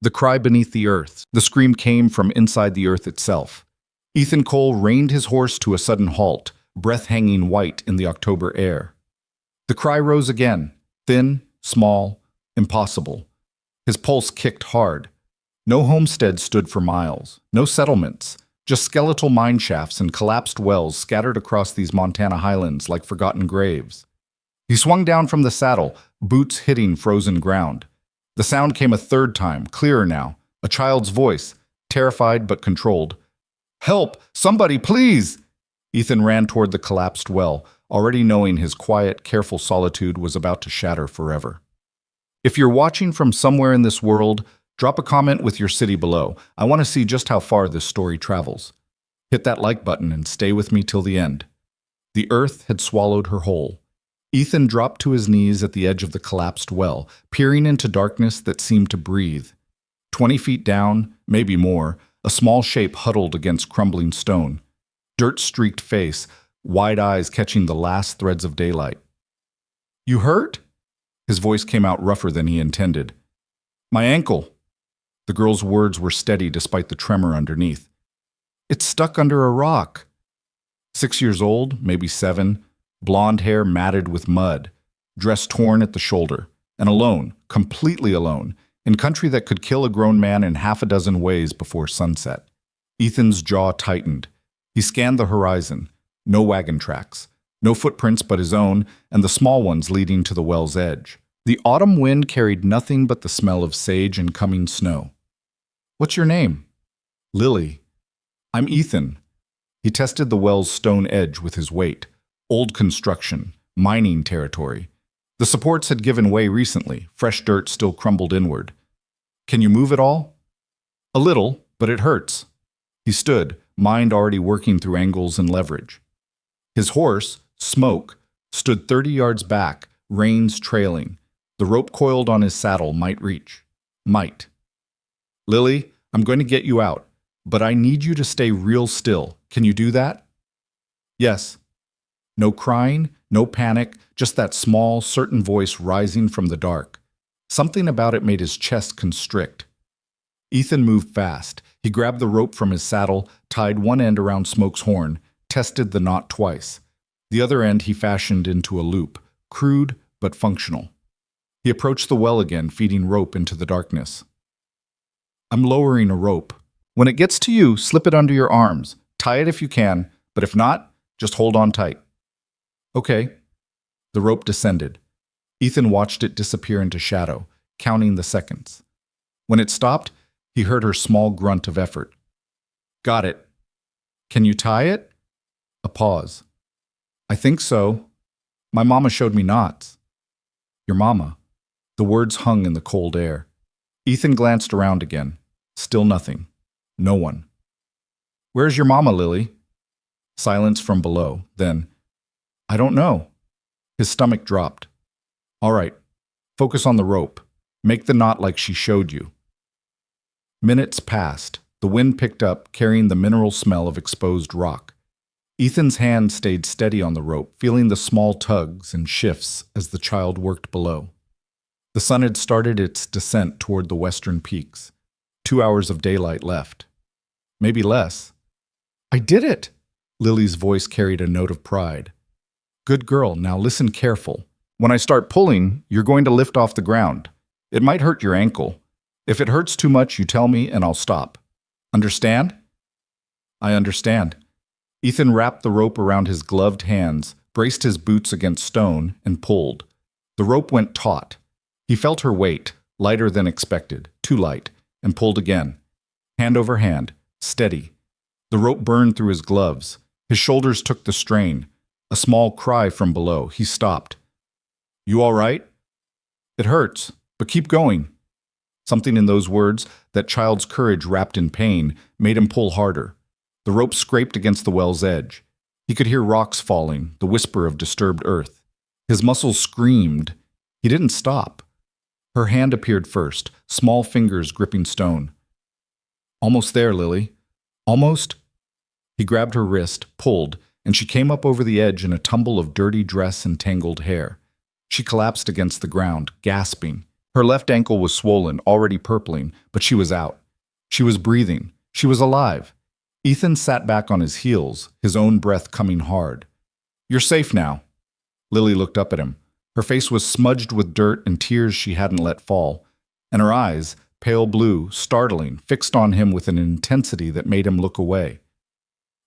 The cry beneath the earth. The scream came from inside the earth itself. Ethan Cole reined his horse to a sudden halt, breath hanging white in the October air. The cry rose again, thin, small, impossible. His pulse kicked hard. No homesteads stood for miles, no settlements, just skeletal mine shafts and collapsed wells scattered across these Montana highlands like forgotten graves. He swung down from the saddle, boots hitting frozen ground. The sound came a third time, clearer now, a child's voice, terrified but controlled. "Help! Somebody, please!" Ethan ran toward the collapsed well, already knowing his quiet, careful solitude was about to shatter forever. If you're watching from somewhere in this world, drop a comment with your city below. I want to see just how far this story travels. Hit that like button and stay with me till the end. The earth had swallowed her whole. Ethan dropped to his knees at the edge of the collapsed well, peering into darkness that seemed to breathe. 20 feet down, maybe more, a small shape huddled against crumbling stone. Dirt-streaked face, wide eyes catching the last threads of daylight. "You hurt?" His voice came out rougher than he intended. "My ankle." The girl's words were steady despite the tremor underneath. "It's stuck under a rock." 6 years old, maybe 7, blonde hair matted with mud, dress torn at the shoulder, and alone, completely alone, in country that could kill a grown man in half a dozen ways before sunset. Ethan's jaw tightened. He scanned the horizon. No wagon tracks. No footprints but his own, and the small ones leading to the well's edge. The autumn wind carried nothing but the smell of sage and coming snow. "What's your name?" "Lily." "I'm Ethan." He tested the well's stone edge with his weight. Old construction, mining territory. The supports had given way recently, fresh dirt still crumbled inward. "Can you move at all?" "A little, but it hurts." He stood, mind already working through angles and leverage. His horse, Smoke, stood 30 yards back, reins trailing. The rope coiled on his saddle might reach. Might. "Lily, I'm going to get you out, but I need you to stay real still. Can you do that?" "Yes." No crying, no panic, just that small, certain voice rising from the dark. Something about it made his chest constrict. Ethan moved fast. He grabbed the rope from his saddle, tied one end around Smoke's horn, tested the knot twice. The other end he fashioned into a loop, crude but functional. He approached the well again, feeding rope into the darkness. "I'm lowering a rope. When it gets to you, slip it under your arms. Tie it if you can, but if not, just hold on tight." "Okay." The rope descended. Ethan watched it disappear into shadow, counting the seconds. When it stopped, he heard her small grunt of effort. "Got it." "Can you tie it?" A pause. "I think so. My mama showed me knots." "Your mama?" The words hung in the cold air. Ethan glanced around again. Still nothing. No one. "Where's your mama, Lily?" Silence from below. Then, "I don't know." His stomach dropped. "All right. Focus on the rope. Make the knot like she showed you." Minutes passed. The wind picked up, carrying the mineral smell of exposed rock. Ethan's hand stayed steady on the rope, feeling the small tugs and shifts as the child worked below. The sun had started its descent toward the western peaks. 2 hours of daylight left. Maybe less. "I did it!" Lily's voice carried a note of pride. "Good girl, now listen careful. When I start pulling, you're going to lift off the ground. It might hurt your ankle. If it hurts too much, you tell me and I'll stop. Understand?" "I understand." Ethan wrapped the rope around his gloved hands, braced his boots against stone, and pulled. The rope went taut. He felt her weight, lighter than expected, too light, and pulled again. Hand over hand, steady. The rope burned through his gloves. His shoulders took the strain. A small cry from below. He stopped. "You all right?" "It hurts, but keep going." Something in those words, that child's courage wrapped in pain, made him pull harder. The rope scraped against the well's edge. He could hear rocks falling, the whisper of disturbed earth. His muscles screamed. He didn't stop. Her hand appeared first, small fingers gripping stone. "Almost there, Lily. Almost." He grabbed her wrist, pulled, and she came up over the edge in a tumble of dirty dress and tangled hair. She collapsed against the ground, gasping. Her left ankle was swollen, already purpling, but she was out. She was breathing. She was alive. Ethan sat back on his heels, his own breath coming hard. "You're safe now." Lily looked up at him. Her face was smudged with dirt and tears she hadn't let fall, and her eyes, pale blue, startling, fixed on him with an intensity that made him look away.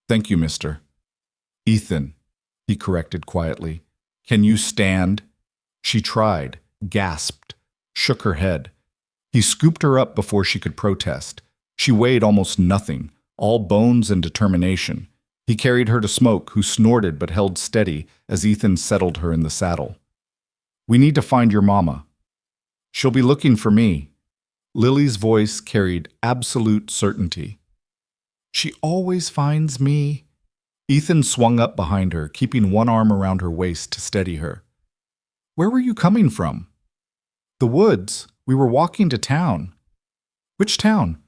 "Thank you, mister." "Ethan," he corrected quietly. "Can you stand?" She tried, gasped, shook her head. He scooped her up before she could protest. She weighed almost nothing, all bones and determination. He carried her to Smoke, who snorted but held steady as Ethan settled her in the saddle. "We need to find your mama. She'll be looking for me." Lily's voice carried absolute certainty. "She always finds me." Ethan swung up behind her, keeping one arm around her waist to steady her. "Where were you coming from?" "The woods. We were walking to town." "Which town?"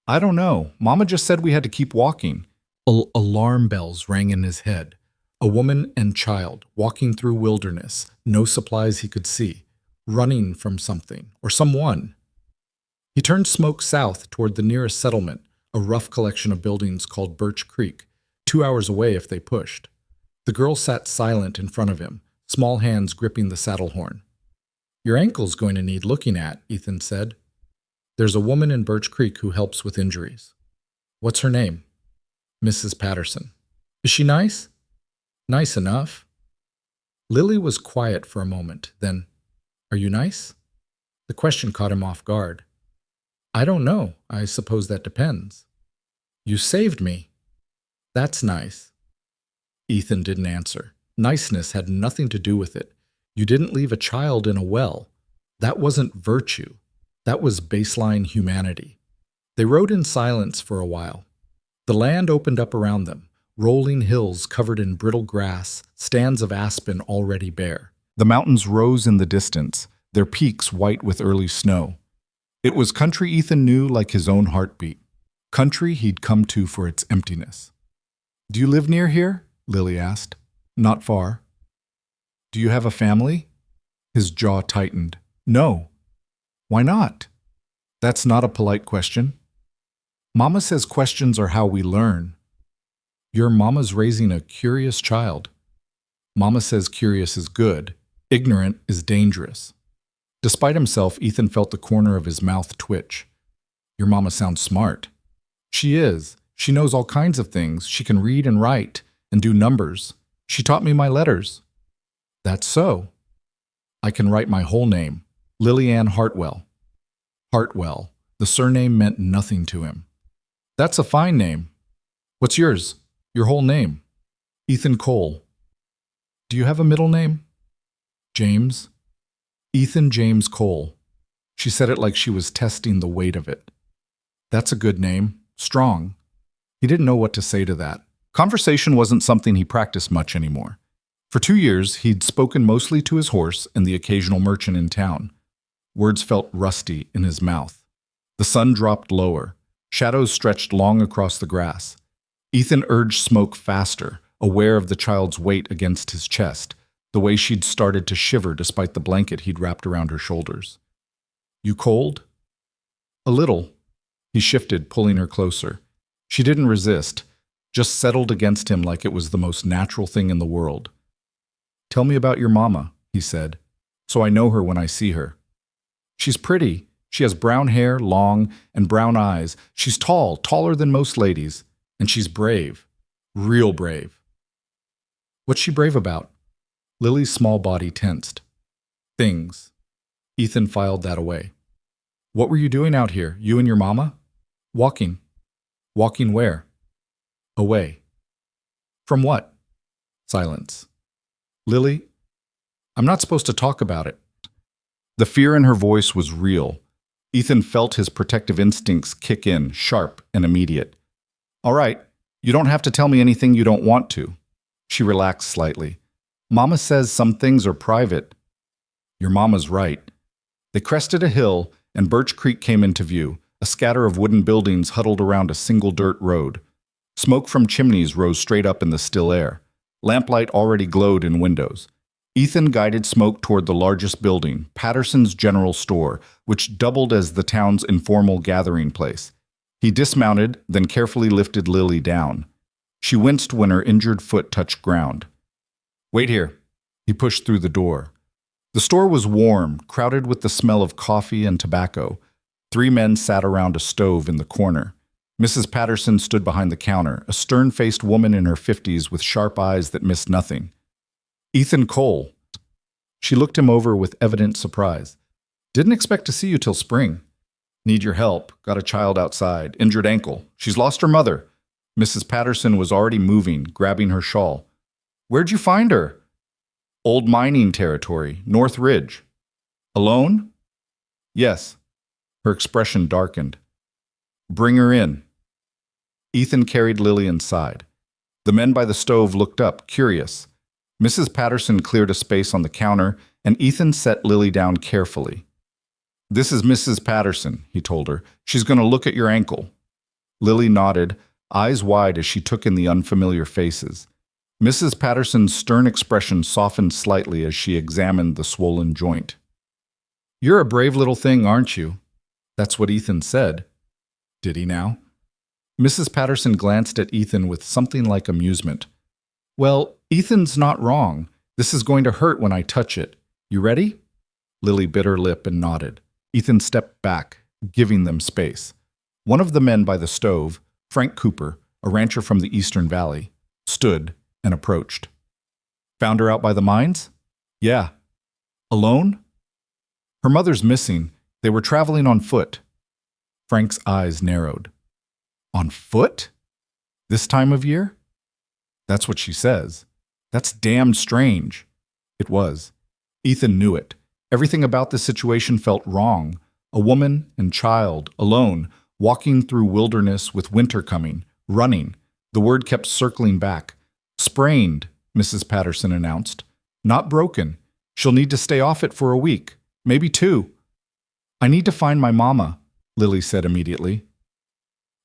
"I don't know. Mama just said we had to keep walking." Alarm bells rang in his head. A woman and child walking through wilderness, no supplies he could see, running from something or someone. He turned Smoke south toward the nearest settlement, a rough collection of buildings called Birch Creek, 2 hours away if they pushed. The girl sat silent in front of him, small hands gripping the saddle horn. "Your ankle's going to need looking at," Ethan said. "There's a woman in Birch Creek who helps with injuries." "What's her name?" "Mrs. Patterson." "Is she nice?" "Nice enough." Lily was quiet for a moment, then, "Are you nice?" The question caught him off guard. "I don't know. I suppose that depends." "You saved me." "That's nice." Ethan didn't answer. Niceness had nothing to do with it. You didn't leave a child in a well. That wasn't virtue. That was baseline humanity. They rode in silence for a while. The land opened up around them, rolling hills covered in brittle grass, stands of aspen already bare. The mountains rose in the distance, their peaks white with early snow. It was country Ethan knew like his own heartbeat. Country he'd come to for its emptiness. "Do you live near here?" Lily asked. "Not far." "Do you have a family?" His jaw tightened. "No." "Why not?" "That's not a polite question." "Mama says questions are how we learn." "Your mama's raising a curious child." "Mama says curious is good. Ignorant is dangerous." Despite himself, Ethan felt the corner of his mouth twitch. "Your mama sounds smart." "She is. She knows all kinds of things. She can read and write and do numbers. She taught me my letters." "That's so." "I can write my whole name. Lillian Hartwell." Hartwell. The surname meant nothing to him. "That's a fine name." "What's yours? Your whole name?" "Ethan Cole." "Do you have a middle name?" "James." "Ethan James Cole." She said it like she was testing the weight of it. "That's a good name. Strong." He didn't know what to say to that. Conversation wasn't something he practiced much anymore. For 2 years, he'd spoken mostly to his horse and the occasional merchant in town. Words felt rusty in his mouth. The sun dropped lower. Shadows stretched long across the grass. Ethan urged Smoke faster, aware of the child's weight against his chest, the way she'd started to shiver despite the blanket he'd wrapped around her shoulders. "You cold?" "A little." He shifted, pulling her closer. She didn't resist, just settled against him like it was the most natural thing in the world. "Tell me about your mama," he said, "so I know her when I see her." "She's pretty. She has brown hair, long, and brown eyes. She's tall, taller than most ladies. And she's brave. Real brave." "What's she brave about?" Lily's small body tensed. "Things." Ethan filed that away. "What were you doing out here, you and your mama?" "Walking." "Walking where?" "Away." "From what?" Silence. "Lily, I'm not supposed to talk about it." The fear in her voice was real. Ethan felt his protective instincts kick in, sharp and immediate. "All right, you don't have to tell me anything you don't want to." She relaxed slightly. "Mama says some things are private." "Your mama's right." They crested a hill, and Birch Creek came into view, a scatter of wooden buildings huddled around a single dirt road. Smoke from chimneys rose straight up in the still air. Lamplight already glowed in windows. Ethan guided Smoke toward the largest building, Patterson's General Store, which doubled as the town's informal gathering place. He dismounted, then carefully lifted Lily down. She winced when her injured foot touched ground. "Wait here." He pushed through the door. The store was warm, crowded with the smell of coffee and tobacco. 3 men sat around a stove in the corner. Mrs. Patterson stood behind the counter, a stern-faced woman in her 50s with sharp eyes that missed nothing. "Ethan Cole." She looked him over with evident surprise. "Didn't expect to see you till spring." "Need your help. Got a child outside. Injured ankle. She's lost her mother." Mrs. Patterson was already moving, grabbing her shawl. "Where'd you find her?" "Old mining territory, North Ridge." "Alone?" "Yes." Her expression darkened. "Bring her in." Ethan carried Lily inside. The men by the stove looked up, curious. Mrs. Patterson cleared a space on the counter, and Ethan set Lily down carefully. "This is Mrs. Patterson," he told her. "She's going to look at your ankle." Lily nodded, eyes wide as she took in the unfamiliar faces. Mrs. Patterson's stern expression softened slightly as she examined the swollen joint. "You're a brave little thing, aren't you?" That's what Ethan said. Did he now? Mrs. Patterson glanced at Ethan with something like amusement. "Well, Ethan's not wrong. This is going to hurt when I touch it. You ready?" Lily bit her lip and nodded. Ethan stepped back, giving them space. One of the men by the stove, Frank Cooper, a rancher from the Eastern Valley, stood and approached. "Found her out by the mines?" "Yeah." "Alone?" "Her mother's missing. They were traveling on foot." Frank's eyes narrowed. "On foot? This time of year?" "That's what she says." "That's damned strange." It was. Ethan knew it. Everything about the situation felt wrong. A woman and child, alone, walking through wilderness with winter coming, running. The word kept circling back. "Sprained," Mrs. Patterson announced. "Not broken. She'll need to stay off it for a week, maybe 2. "I need to find my mama," Lily said immediately.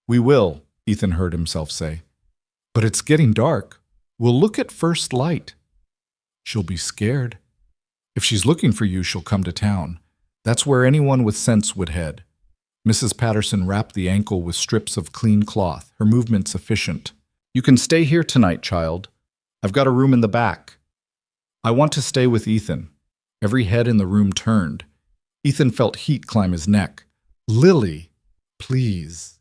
"We will," Ethan heard himself say. "But it's getting dark. We'll look at first light." "She'll be scared." "If she's looking for you, she'll come to town. That's where anyone with sense would head." Mrs. Patterson wrapped the ankle with strips of clean cloth, her movements efficient. "You can stay here tonight, child. I've got a room in the back." "I want to stay with Ethan." Every head in the room turned. Ethan felt heat climb his neck. "Lily, please."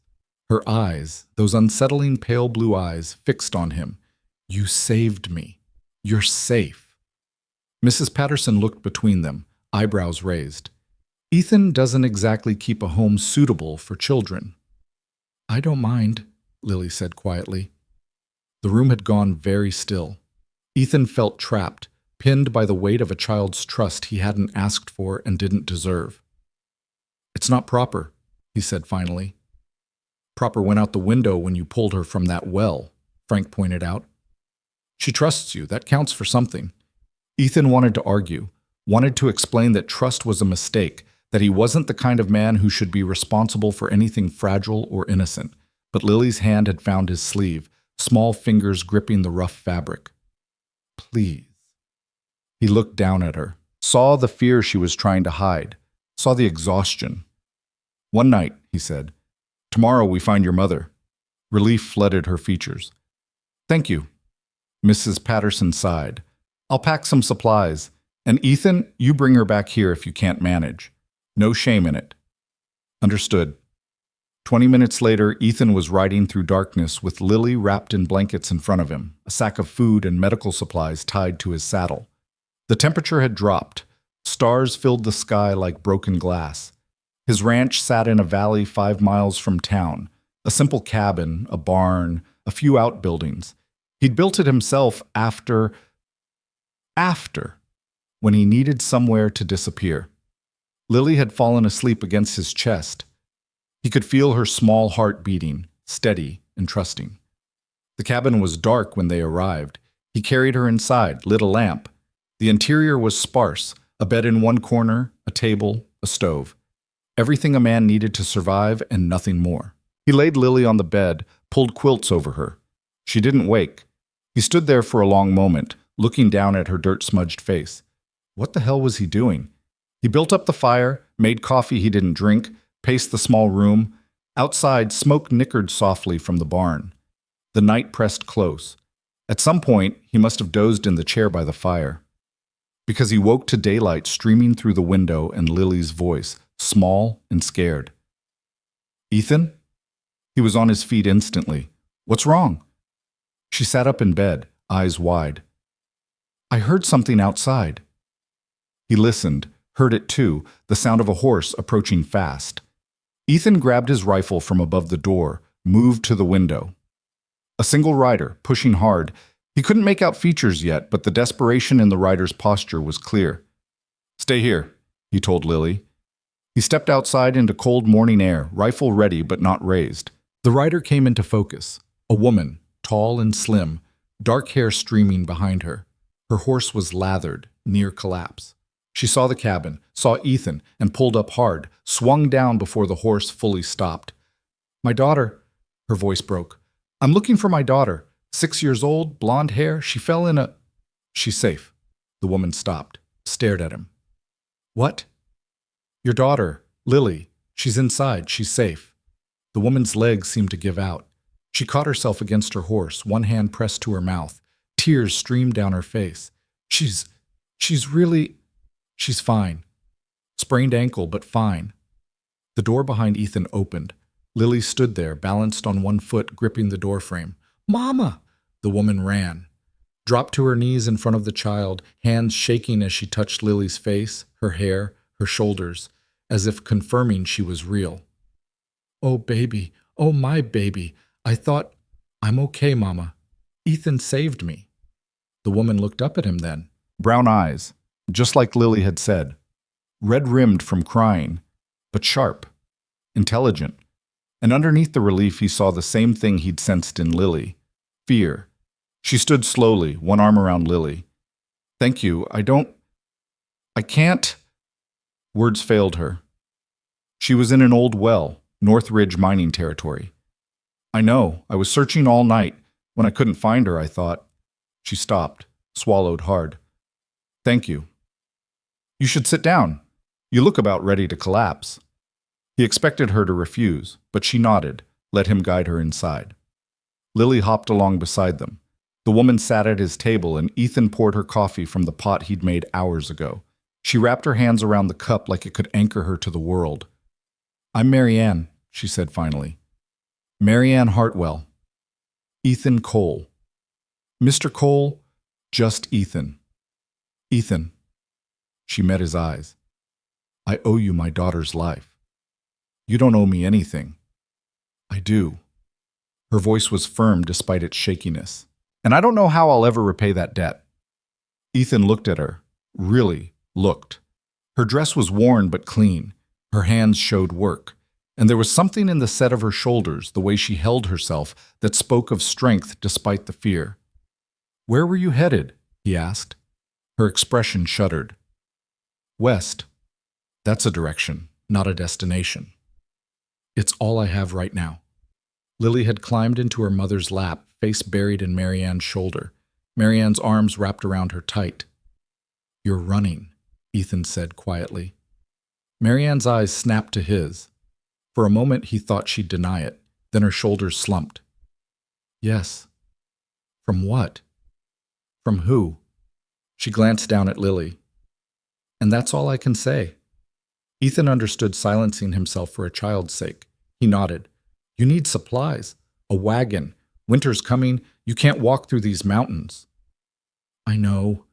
Her eyes, those unsettling pale blue eyes, fixed on him. "You saved me. You're safe." Mrs. Patterson looked between them, eyebrows raised. "Ethan doesn't exactly keep a home suitable for children." "I don't mind," Lily said quietly. The room had gone very still. Ethan felt trapped, pinned by the weight of a child's trust he hadn't asked for and didn't deserve. "It's not proper," he said finally. "Proper went out the window when you pulled her from that well," Frank pointed out. "She trusts you. That counts for something." Ethan wanted to argue, wanted to explain that trust was a mistake, that he wasn't the kind of man who should be responsible for anything fragile or innocent. But Lily's hand had found his sleeve, small fingers gripping the rough fabric. "Please." He looked down at her, saw the fear she was trying to hide, saw the exhaustion. "One night," he said. "Tomorrow we find your mother." Relief flooded her features. "Thank you." Mrs. Patterson sighed. "I'll pack some supplies. And Ethan, you bring her back here if you can't manage. No shame in it." "Understood." 20 minutes later, Ethan was riding through darkness with Lily wrapped in blankets in front of him, a sack of food and medical supplies tied to his saddle. The temperature had dropped. Stars filled the sky like broken glass. His ranch sat in a valley 5 miles from town, a simple cabin, a barn, a few outbuildings. He'd built it himself after, when he needed somewhere to disappear. Lily had fallen asleep against his chest. He could feel her small heart beating, steady and trusting. The cabin was dark when they arrived. He carried her inside, lit a lamp. The interior was sparse, a bed in one corner, a table, a stove. Everything a man needed to survive and nothing more. He laid Lily on the bed, pulled quilts over her. She didn't wake. He stood there for a long moment, looking down at her dirt-smudged face. What the hell was he doing? He built up the fire, made coffee he didn't drink, paced the small room. Outside, smoke nickered softly from the barn. The night pressed close. At some point, he must have dozed in the chair by the fire, because he woke to daylight streaming through the window and Lily's voice, small and scared. "Ethan?" He was on his feet instantly. "What's wrong?" She sat up in bed, eyes wide. "I heard something outside." He listened, heard it too, the sound of a horse approaching fast. Ethan grabbed his rifle from above the door, moved to the window. A single rider, pushing hard. He couldn't make out features yet, but the desperation in the rider's posture was clear. "Stay here," he told Lily. He stepped outside into cold morning air, rifle ready but not raised. The rider came into focus. A woman, tall and slim, dark hair streaming behind her. Her horse was lathered, near collapse. She saw the cabin, saw Ethan, and pulled up hard, swung down before the horse fully stopped. "My daughter," her voice broke. "I'm looking for my daughter. 6 years old, blonde hair. She fell in a—" "She's safe." The woman stopped, stared at him. "What?" "Your daughter, Lily. She's inside. She's safe." The woman's legs seemed to give out. She caught herself against her horse, one hand pressed to her mouth. Tears streamed down her face. She's fine. Sprained ankle, but fine." The door behind Ethan opened. Lily stood there, balanced on one foot, gripping the doorframe. "Mama!" The woman ran, dropped to her knees in front of the child, hands shaking as she touched Lily's face, her hair, her shoulders, as if confirming she was real. "Oh, baby. Oh, my baby. I thought—" "I'm okay, Mama. Ethan saved me." The woman looked up at him then. Brown eyes, just like Lily had said. Red-rimmed from crying, but sharp, intelligent. And underneath the relief he saw the same thing he'd sensed in Lily. Fear. She stood slowly, one arm around Lily. "Thank you. I can't—" Words failed her. She was in an old well, North Ridge mining territory. "I know. I was searching all night. When I couldn't find her, I thought—" She stopped, swallowed hard. "Thank you." "You should sit down. You look about ready to collapse." He expected her to refuse, but she nodded, let him guide her inside. Lily hopped along beside them. The woman sat at his table and Ethan poured her coffee from the pot he'd made hours ago. She wrapped her hands around the cup like it could anchor her to the world. "I'm Maryanne," she said finally. "Maryanne Hartwell. Ethan Cole." "Mr. Cole, just Ethan." "Ethan." She met his eyes. "I owe you my daughter's life." "You don't owe me anything." "I do." Her voice was firm despite its shakiness. "And I don't know how I'll ever repay that debt." Ethan looked at her. Really looked. Her dress was worn but clean. Her hands showed work. And there was something in the set of her shoulders, the way she held herself, that spoke of strength despite the fear. "Where were you headed?" he asked. Her expression shuddered. "West. That's a direction, not a destination." "It's all I have right now." Lily had climbed into her mother's lap, face buried in Maryanne's shoulder. Maryanne's arms wrapped around her tight. "You're running," Ethan said quietly. Maryanne's eyes snapped to his. For a moment he thought she'd deny it, then her shoulders slumped. "Yes." "From what?" "From who?" She glanced down at Lily. "And that's all I can say." Ethan understood silencing himself for a child's sake. He nodded. "You need supplies. A wagon. Winter's coming. You can't walk through these mountains." "I know."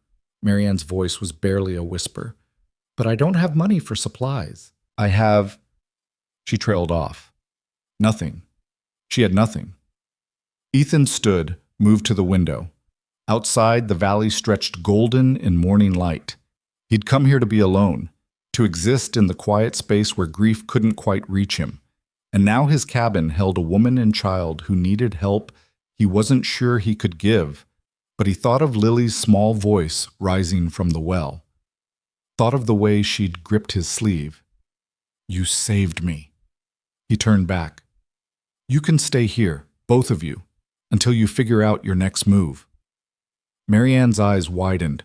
Maryanne's voice was barely a whisper. "But I don't have money for supplies." "I have—" She trailed off. Nothing. She had nothing. Ethan stood, moved to the window. Outside, the valley stretched golden in morning light. He'd come here to be alone, to exist in the quiet space where grief couldn't quite reach him. And now his cabin held a woman and child who needed help he wasn't sure he could give, but he thought of Lily's small voice rising from the well. Thought of the way she'd gripped his sleeve. "You saved me." He turned back. "You can stay here, both of you, until you figure out your next move." Maryanne's eyes widened.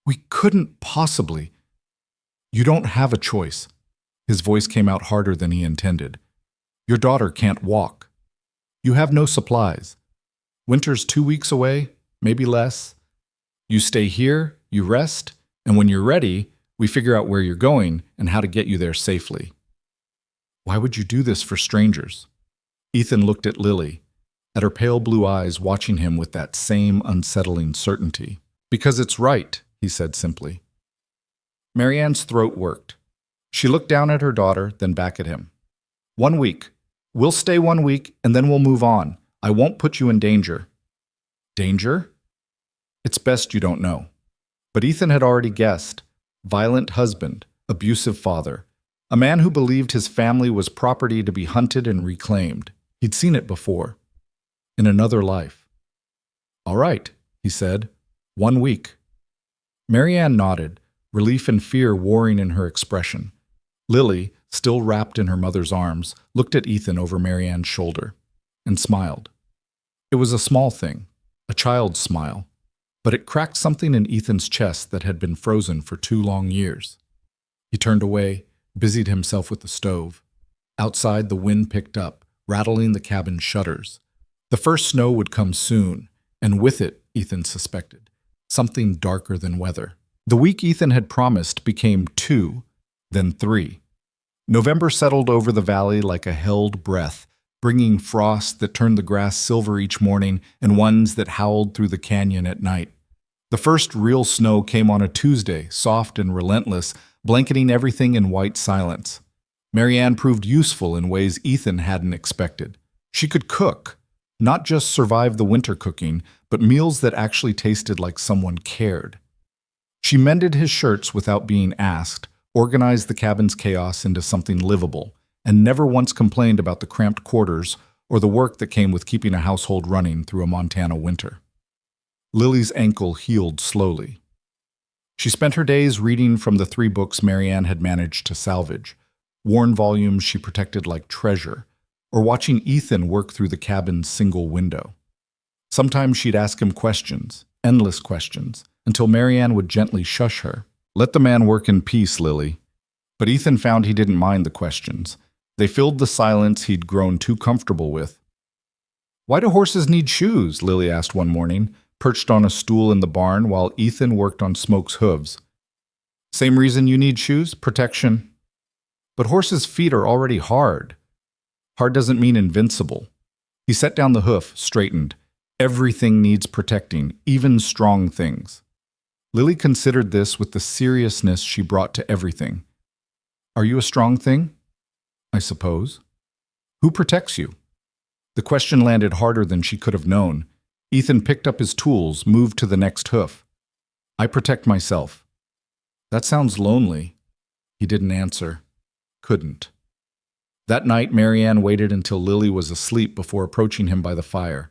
We couldn't possibly. You don't have a choice. His voice came out harder than he intended. Your daughter can't walk. You have no supplies. Winter's 2 weeks away, maybe less. You stay here, you rest, and when you're ready, we figure out where you're going and how to get you there safely. Why would you do this for strangers? Ethan looked at Lily, at her pale blue eyes watching him with that same unsettling certainty. Because it's right, he said simply. Maryanne's throat worked. She looked down at her daughter, then back at him. 1 week. We'll stay 1 week, and then we'll move on. I won't put you in danger. Danger? It's best you don't know. But Ethan had already guessed. Violent husband, abusive father, a man who believed his family was property to be hunted and reclaimed. He'd seen it before. In another life. All right, he said. 1 week. Maryanne nodded, relief and fear warring in her expression. Lily, still wrapped in her mother's arms, looked at Ethan over Maryanne's shoulder and smiled. It was a small thing, a child's smile, but it cracked something in Ethan's chest that had been frozen for 2 long years. He turned away, busied himself with the stove. Outside, the wind picked up, rattling the cabin's shutters. The first snow would come soon, and with it, Ethan suspected, something darker than weather. The week Ethan had promised became 2, then 3. November settled over the valley like a held breath, bringing frosts that turned the grass silver each morning and ones that howled through the canyon at night. The first real snow came on a Tuesday, soft and relentless, blanketing everything in white silence. Maryanne proved useful in ways Ethan hadn't expected. She could cook, not just survive the winter cooking, but meals that actually tasted like someone cared. She mended his shirts without being asked, organized the cabin's chaos into something livable, and never once complained about the cramped quarters or the work that came with keeping a household running through a Montana winter. Lily's ankle healed slowly. She spent her days reading from the 3 books Maryanne had managed to salvage, worn volumes she protected like treasure, or watching Ethan work through the cabin's single window. Sometimes she'd ask him questions, endless questions, until Maryanne would gently shush her. Let the man work in peace, Lily. But Ethan found he didn't mind the questions. They filled the silence he'd grown too comfortable with. Why do horses need shoes? Lily asked one morning, perched on a stool in the barn while Ethan worked on Smoke's hooves. Same reason you need shoes? Protection. But horses' feet are already hard. Hard doesn't mean invincible. He set down the hoof, straightened. Everything needs protecting, even strong things. Lily considered this with the seriousness she brought to everything. Are you a strong thing? I suppose. Who protects you? The question landed harder than she could have known. Ethan picked up his tools, moved to the next hoof. I protect myself. That sounds lonely. He didn't answer. Couldn't. That night, Maryanne waited until Lily was asleep before approaching him by the fire.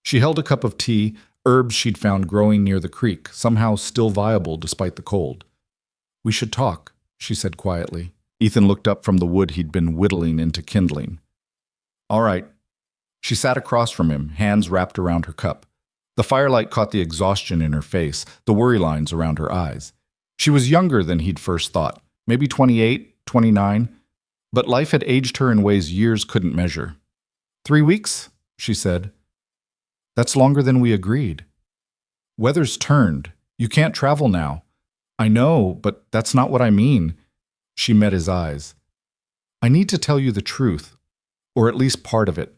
She held a cup of tea, herbs she'd found growing near the creek, somehow still viable despite the cold. We should talk, she said quietly. Ethan looked up from the wood he'd been whittling into kindling. All right. She sat across from him, hands wrapped around her cup. The firelight caught the exhaustion in her face, the worry lines around her eyes. She was younger than he'd first thought, maybe 28, 29, but life had aged her in ways years couldn't measure. 3 weeks, she said. That's longer than we agreed. Weather's turned. You can't travel now. I know, but that's not what I mean. She met his eyes. I need to tell you the truth, or at least part of it.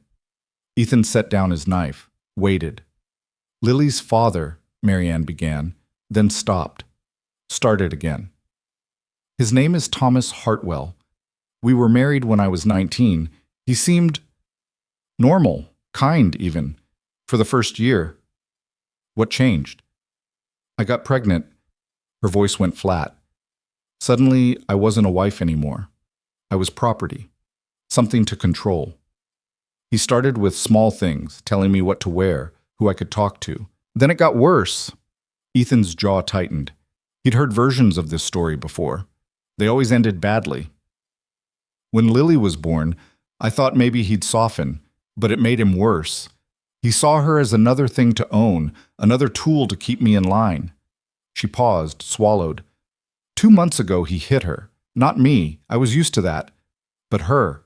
Ethan set down his knife, waited. Lily's father, Maryanne began, then stopped. Started again. His name is Thomas Hartwell. We were married when I was 19. He seemed normal, kind even, for the first year. What changed? I got pregnant. Her voice went flat. Suddenly, I wasn't a wife anymore. I was property, something to control. He started with small things, telling me what to wear, who I could talk to. Then it got worse. Ethan's jaw tightened. He'd heard versions of this story before. They always ended badly. When Lily was born, I thought maybe he'd soften, but it made him worse. He saw her as another thing to own, another tool to keep me in line. She paused, swallowed. 2 months ago he hit her. Not me, I was used to that. But her.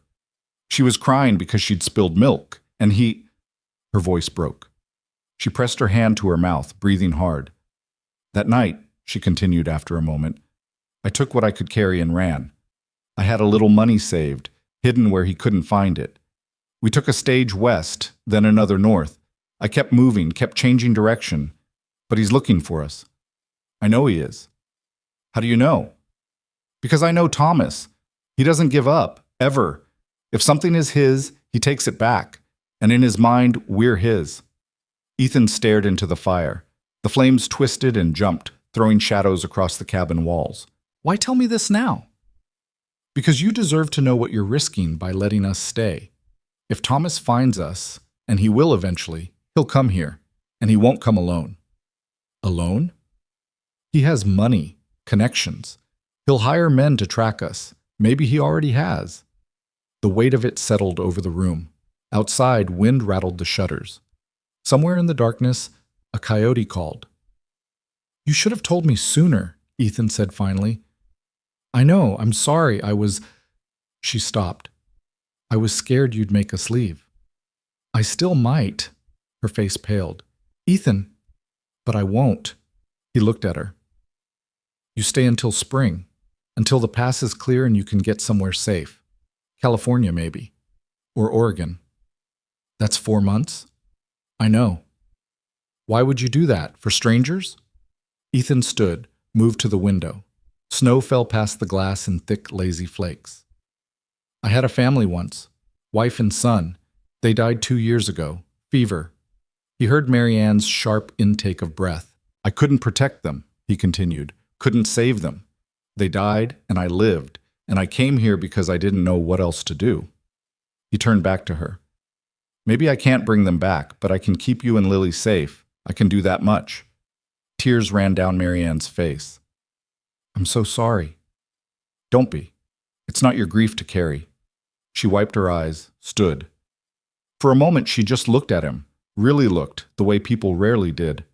She was crying because she'd spilled milk, and he… Her voice broke. She pressed her hand to her mouth, breathing hard. That night, she continued after a moment, I took what I could carry and ran. I had a little money saved, hidden where he couldn't find it. We took a stage west, then another north. I kept moving, kept changing direction. But he's looking for us. I know he is. How do you know? Because I know Thomas. He doesn't give up, ever. If something is his, he takes it back. And in his mind, we're his. Ethan stared into the fire. The flames twisted and jumped, throwing shadows across the cabin walls. Why tell me this now? Because you deserve to know what you're risking by letting us stay. If Thomas finds us, and he will eventually, he'll come here, and he won't come alone. Alone? He has money, connections. He'll hire men to track us. Maybe he already has. The weight of it settled over the room. Outside, wind rattled the shutters. Somewhere in the darkness, a coyote called. You should have told me sooner, Ethan said finally. I know, I'm sorry, She stopped. I was scared you'd make us leave. I still might. Her face paled. Ethan, but I won't. He looked at her. You stay until spring, until the pass is clear and you can get somewhere safe. California, maybe. Or Oregon. That's 4 months? I know. Why would you do that? For strangers? Ethan stood, moved to the window. Snow fell past the glass in thick, lazy flakes. I had a family once. Wife and son. They died 2 years ago. Fever. He heard Maryanne's sharp intake of breath. I couldn't protect them, he continued. Couldn't save them. They died, and I lived, and I came here because I didn't know what else to do. He turned back to her. Maybe I can't bring them back, but I can keep you and Lily safe. I can do that much. Tears ran down Maryanne's face. I'm so sorry. Don't be. It's not your grief to carry. She wiped her eyes, stood. For a moment she just looked at him, really looked, the way people rarely did.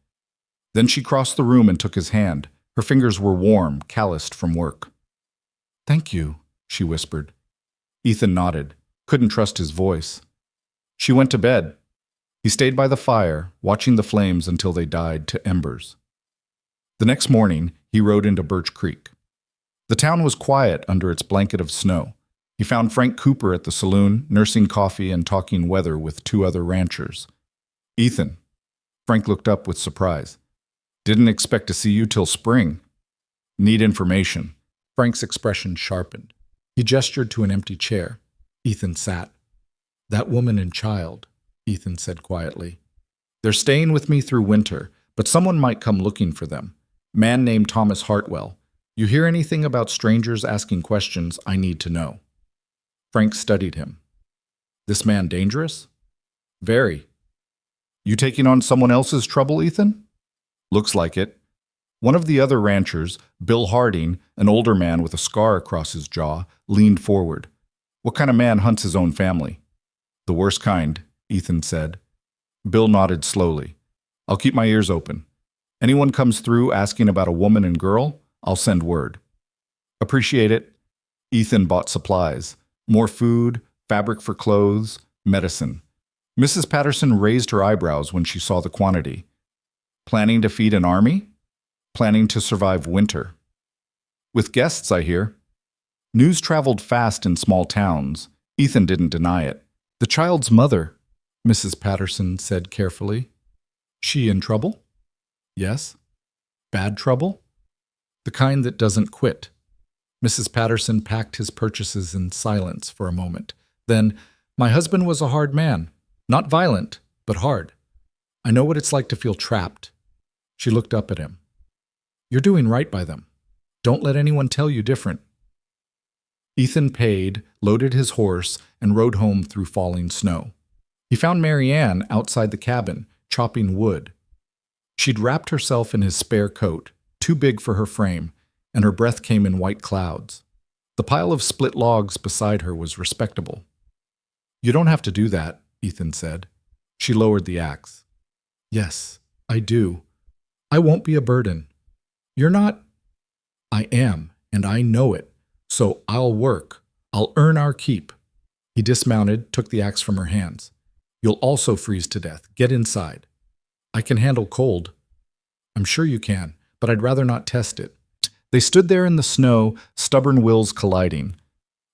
Then she crossed the room and took his hand. Her fingers were warm, calloused from work. Thank you, she whispered. Ethan nodded, couldn't trust his voice. She went to bed. He stayed by the fire, watching the flames until they died to embers. The next morning, he rode into Birch Creek. The town was quiet under its blanket of snow. He found Frank Cooper at the saloon, nursing coffee and talking weather with 2 other ranchers. Ethan. Frank looked up with surprise. Didn't expect to see you till spring. Need information. Frank's expression sharpened. He gestured to an empty chair. Ethan sat. That woman and child, Ethan said quietly. They're staying with me through winter, but someone might come looking for them. Man named Thomas Hartwell. You hear anything about strangers asking questions, I need to know. Frank studied him. This man dangerous? Very. You taking on someone else's trouble, Ethan? Looks like it. One of the other ranchers, Bill Harding, an older man with a scar across his jaw, leaned forward. What kind of man hunts his own family? The worst kind, Ethan said. Bill nodded slowly. I'll keep my ears open. Anyone comes through asking about a woman and girl, I'll send word. Appreciate it. Ethan bought supplies. More food, fabric for clothes, medicine. Mrs. Patterson raised her eyebrows when she saw the quantity. Planning to feed an army? Planning to survive winter. With guests, I hear. News traveled fast in small towns. Ethan didn't deny it. The child's mother, Mrs. Patterson said carefully. She in trouble? Yes. Bad trouble? The kind that doesn't quit. Mrs. Patterson packed his purchases in silence for a moment. Then, my husband was a hard man. Not violent, but hard. I know what it's like to feel trapped. She looked up at him. You're doing right by them. Don't let anyone tell you different. Ethan paid, loaded his horse, and rode home through falling snow. He found Maryanne outside the cabin, chopping wood. She'd wrapped herself in his spare coat, too big for her frame, and her breath came in white clouds. The pile of split logs beside her was respectable. You don't have to do that, Ethan said. She lowered the axe. Yes, I do. I won't be a burden. You're not. I am, and I know it. So I'll work. I'll earn our keep. He dismounted, took the axe from her hands. You'll also freeze to death. Get inside. I can handle cold. I'm sure you can, but I'd rather not test it. They stood there in the snow, stubborn wills colliding.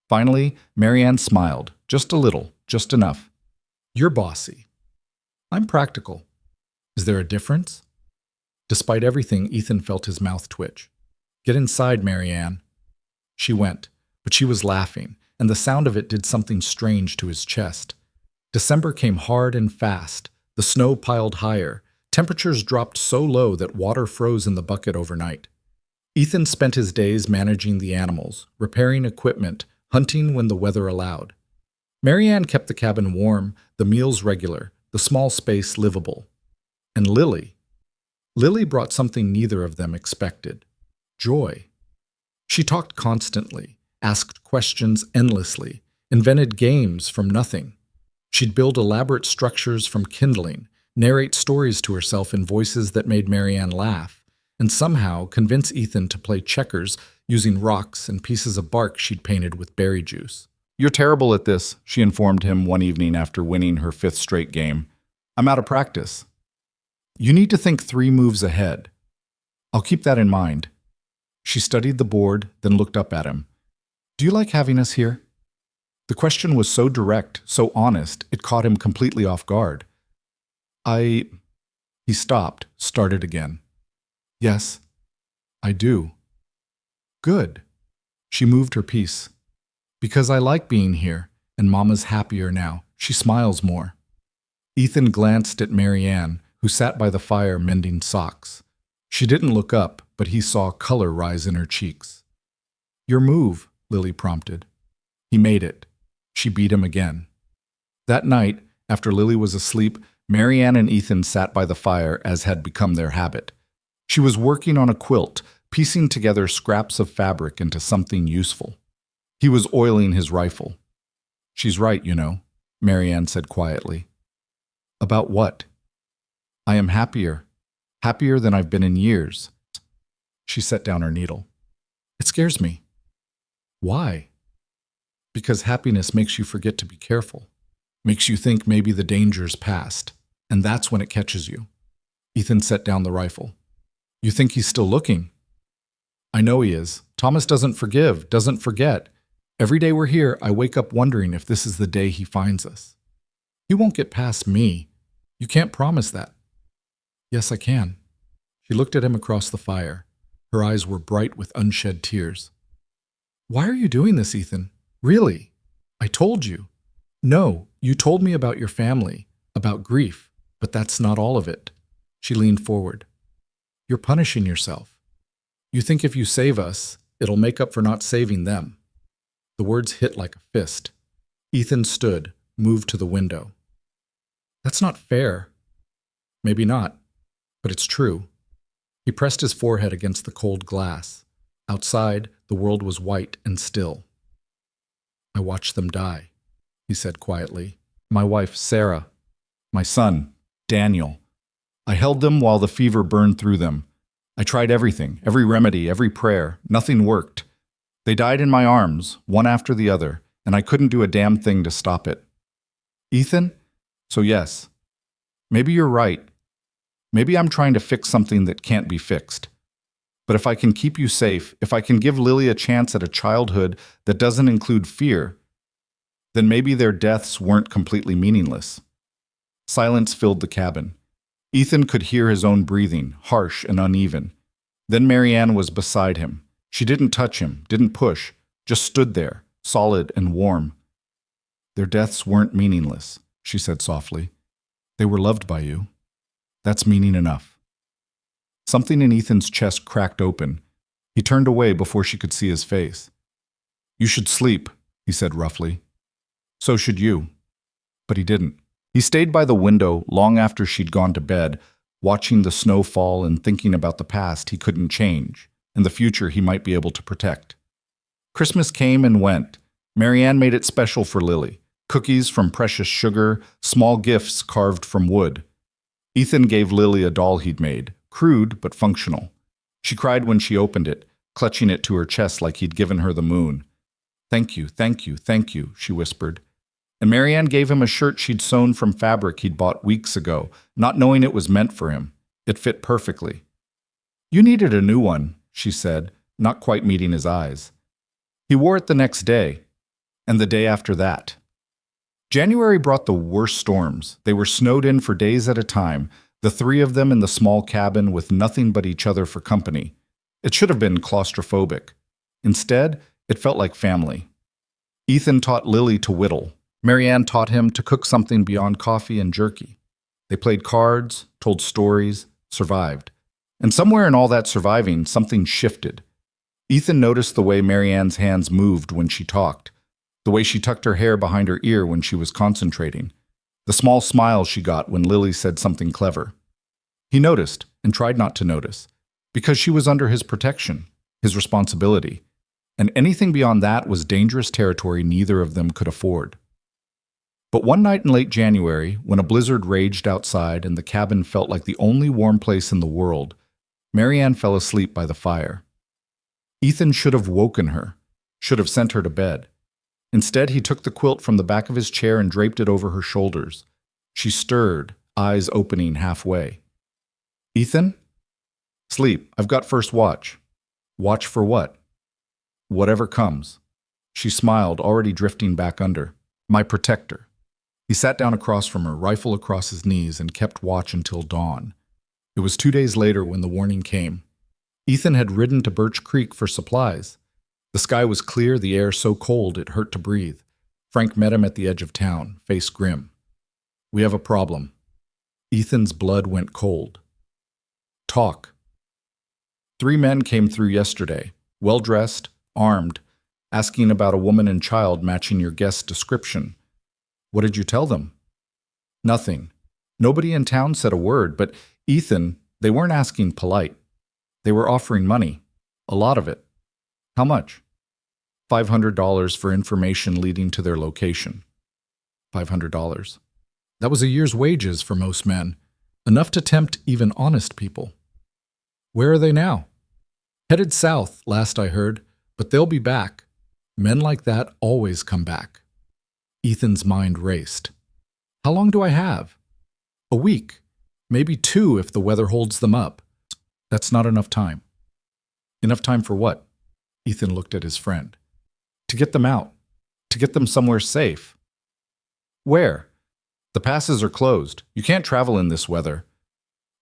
Finally, Maryanne smiled. Just a little, just enough. You're bossy. I'm practical. Is there a difference? Despite everything, Ethan felt his mouth twitch. Get inside, Maryanne. She went, but she was laughing, and the sound of it did something strange to his chest. December came hard and fast. The snow piled higher. Temperatures dropped so low that water froze in the bucket overnight. Ethan spent his days managing the animals, repairing equipment, hunting when the weather allowed. Maryanne kept the cabin warm, the meals regular, the small space livable. And Lily brought something neither of them expected. Joy. She talked constantly, asked questions endlessly, invented games from nothing. She'd build elaborate structures from kindling, narrate stories to herself in voices that made Maryanne laugh, and somehow convince Ethan to play checkers using rocks and pieces of bark she'd painted with berry juice. You're terrible at this, she informed him one evening after winning her 5th straight game. I'm out of practice. You need to think 3 moves ahead. I'll keep that in mind. She studied the board, then looked up at him. Do you like having us here? The question was so direct, so honest, it caught him completely off guard. He stopped, started again. Yes, I do. Good. She moved her piece. Because I like being here, and Mama's happier now. She smiles more. Ethan glanced at Maryanne, who sat by the fire mending socks. She didn't look up, but he saw color rise in her cheeks. Your move, Lily prompted. He made it. She beat him again. That night, after Lily was asleep, Maryanne and Ethan sat by the fire as had become their habit. She was working on a quilt, piecing together scraps of fabric into something useful. He was oiling his rifle. She's right, you know, Maryanne said quietly. About what? I am happier than I've been in years. She set down her needle. It scares me. Why? Because happiness makes you forget to be careful, makes you think maybe the danger's past, and that's when it catches you. Ethan set down the rifle. You think he's still looking? I know he is. Thomas doesn't forgive, doesn't forget. Every day we're here, I wake up wondering if this is the day he finds us. He won't get past me. You can't promise that. Yes, I can. She looked at him across the fire. Her eyes were bright with unshed tears. Why are you doing this, Ethan? Really? I told you. No, you told me about your family, about grief, but that's not all of it. She leaned forward. You're punishing yourself. You think if you save us, it'll make up for not saving them. The words hit like a fist. Ethan stood, moved to the window. That's not fair. Maybe not, but it's true. He pressed his forehead against the cold glass. Outside, the world was white and still. I watched them die, he said quietly. My wife, Sarah. My son, Daniel. I held them while the fever burned through them. I tried everything, every remedy, every prayer. Nothing worked. They died in my arms, one after the other, and I couldn't do a damn thing to stop it. Ethan? So yes, maybe you're right. Maybe I'm trying to fix something that can't be fixed. But if I can keep you safe, if I can give Lily a chance at a childhood that doesn't include fear, then maybe their deaths weren't completely meaningless. Silence filled the cabin. Ethan could hear his own breathing, harsh and uneven. Then Maryanne was beside him. She didn't touch him, didn't push, just stood there, solid and warm. Their deaths weren't meaningless, she said softly. They were loved by you. That's meaning enough. Something in Ethan's chest cracked open. He turned away before she could see his face. You should sleep, he said roughly. So should you. But he didn't. He stayed by the window long after she'd gone to bed, watching the snow fall and thinking about the past he couldn't change, and the future he might be able to protect. Christmas came and went. Maryanne made it special for Lily. Cookies from precious sugar, small gifts carved from wood. Ethan gave Lily a doll he'd made, crude but functional. She cried when she opened it, clutching it to her chest like he'd given her the moon. "Thank you, thank you, thank you," she whispered. And Maryanne gave him a shirt she'd sewn from fabric he'd bought weeks ago, not knowing it was meant for him. It fit perfectly. "You needed a new one," she said, not quite meeting his eyes. He wore it the next day, and the day after that. January brought the worst storms. They were snowed in for days at a time, the three of them in the small cabin with nothing but each other for company. It should have been claustrophobic. Instead, it felt like family. Ethan taught Lily to whittle. Maryanne taught him to cook something beyond coffee and jerky. They played cards, told stories, survived. And somewhere in all that surviving, something shifted. Ethan noticed the way Maryanne's hands moved when she talked, the way she tucked her hair behind her ear when she was concentrating, the small smile she got when Lily said something clever. He noticed and tried not to notice, because she was under his protection, his responsibility, and anything beyond that was dangerous territory neither of them could afford. But one night in late January, when a blizzard raged outside and the cabin felt like the only warm place in the world, Maryanne fell asleep by the fire. Ethan should have woken her, should have sent her to bed. Instead, he took the quilt from the back of his chair and draped it over her shoulders. She stirred, eyes opening halfway. "Ethan?" "Sleep. I've got first watch." "Watch for what?" "Whatever comes." She smiled, already drifting back under. "My protector." He sat down across from her, rifle across his knees, and kept watch until dawn. It was 2 days later when the warning came. Ethan had ridden to Birch Creek for supplies. The sky was clear, the air so cold it hurt to breathe. Frank met him at the edge of town, face grim. "We have a problem." Ethan's blood went cold. "Talk." 3 men came through yesterday, well-dressed, armed, asking about a woman and child matching your guest's description. "What did you tell them?" "Nothing. Nobody in town said a word, but Ethan, they weren't asking polite. They were offering money. A lot of it." "How much?" $500 for information leading to their location. $500. That was a year's wages for most men, enough to tempt even honest people. "Where are they now?" "Headed south, last I heard, but they'll be back. Men like that always come back." Ethan's mind raced. "How long do I have?" "A week. Maybe 2 if the weather holds them up." "That's not enough time." "Enough time for what?" Ethan looked at his friend. "To get them out. To get them somewhere safe." "Where?" "The passes are closed. You can't travel in this weather."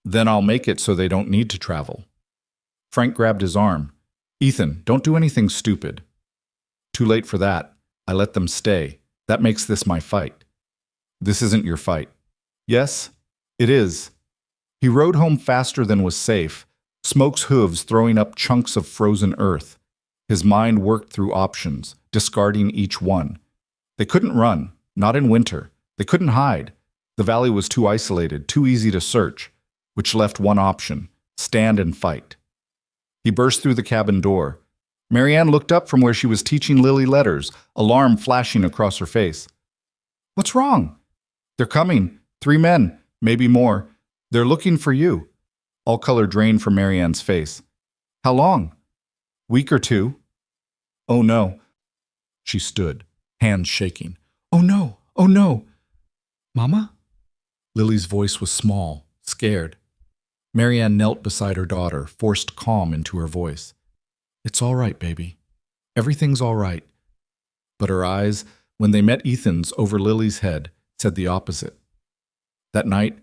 "Then I'll make it so they don't need to travel." Frank grabbed his arm. "Ethan, don't do anything stupid." "Too late for that. I let them stay. That makes this my fight." "This isn't your fight." "Yes, it is." He rode home faster than was safe, Smoke's hooves throwing up chunks of frozen earth. His mind worked through options, discarding each one. They couldn't run, not in winter. They couldn't hide. The valley was too isolated, too easy to search, which left one option: stand and fight. He burst through the cabin door. Maryanne looked up from where she was teaching Lily letters, alarm flashing across her face. "What's wrong?" "They're coming. 3 men, maybe more. They're looking for you." All color drained from Maryanne's face. "How long?" "Week or 2. "Oh no." She stood, hands shaking. "Oh no, oh no." "Mama?" Lily's voice was small, scared. Maryanne knelt beside her daughter, forced calm into her voice. "It's all right, baby. Everything's all right." But her eyes, when they met Ethan's over Lily's head, said the opposite. That night,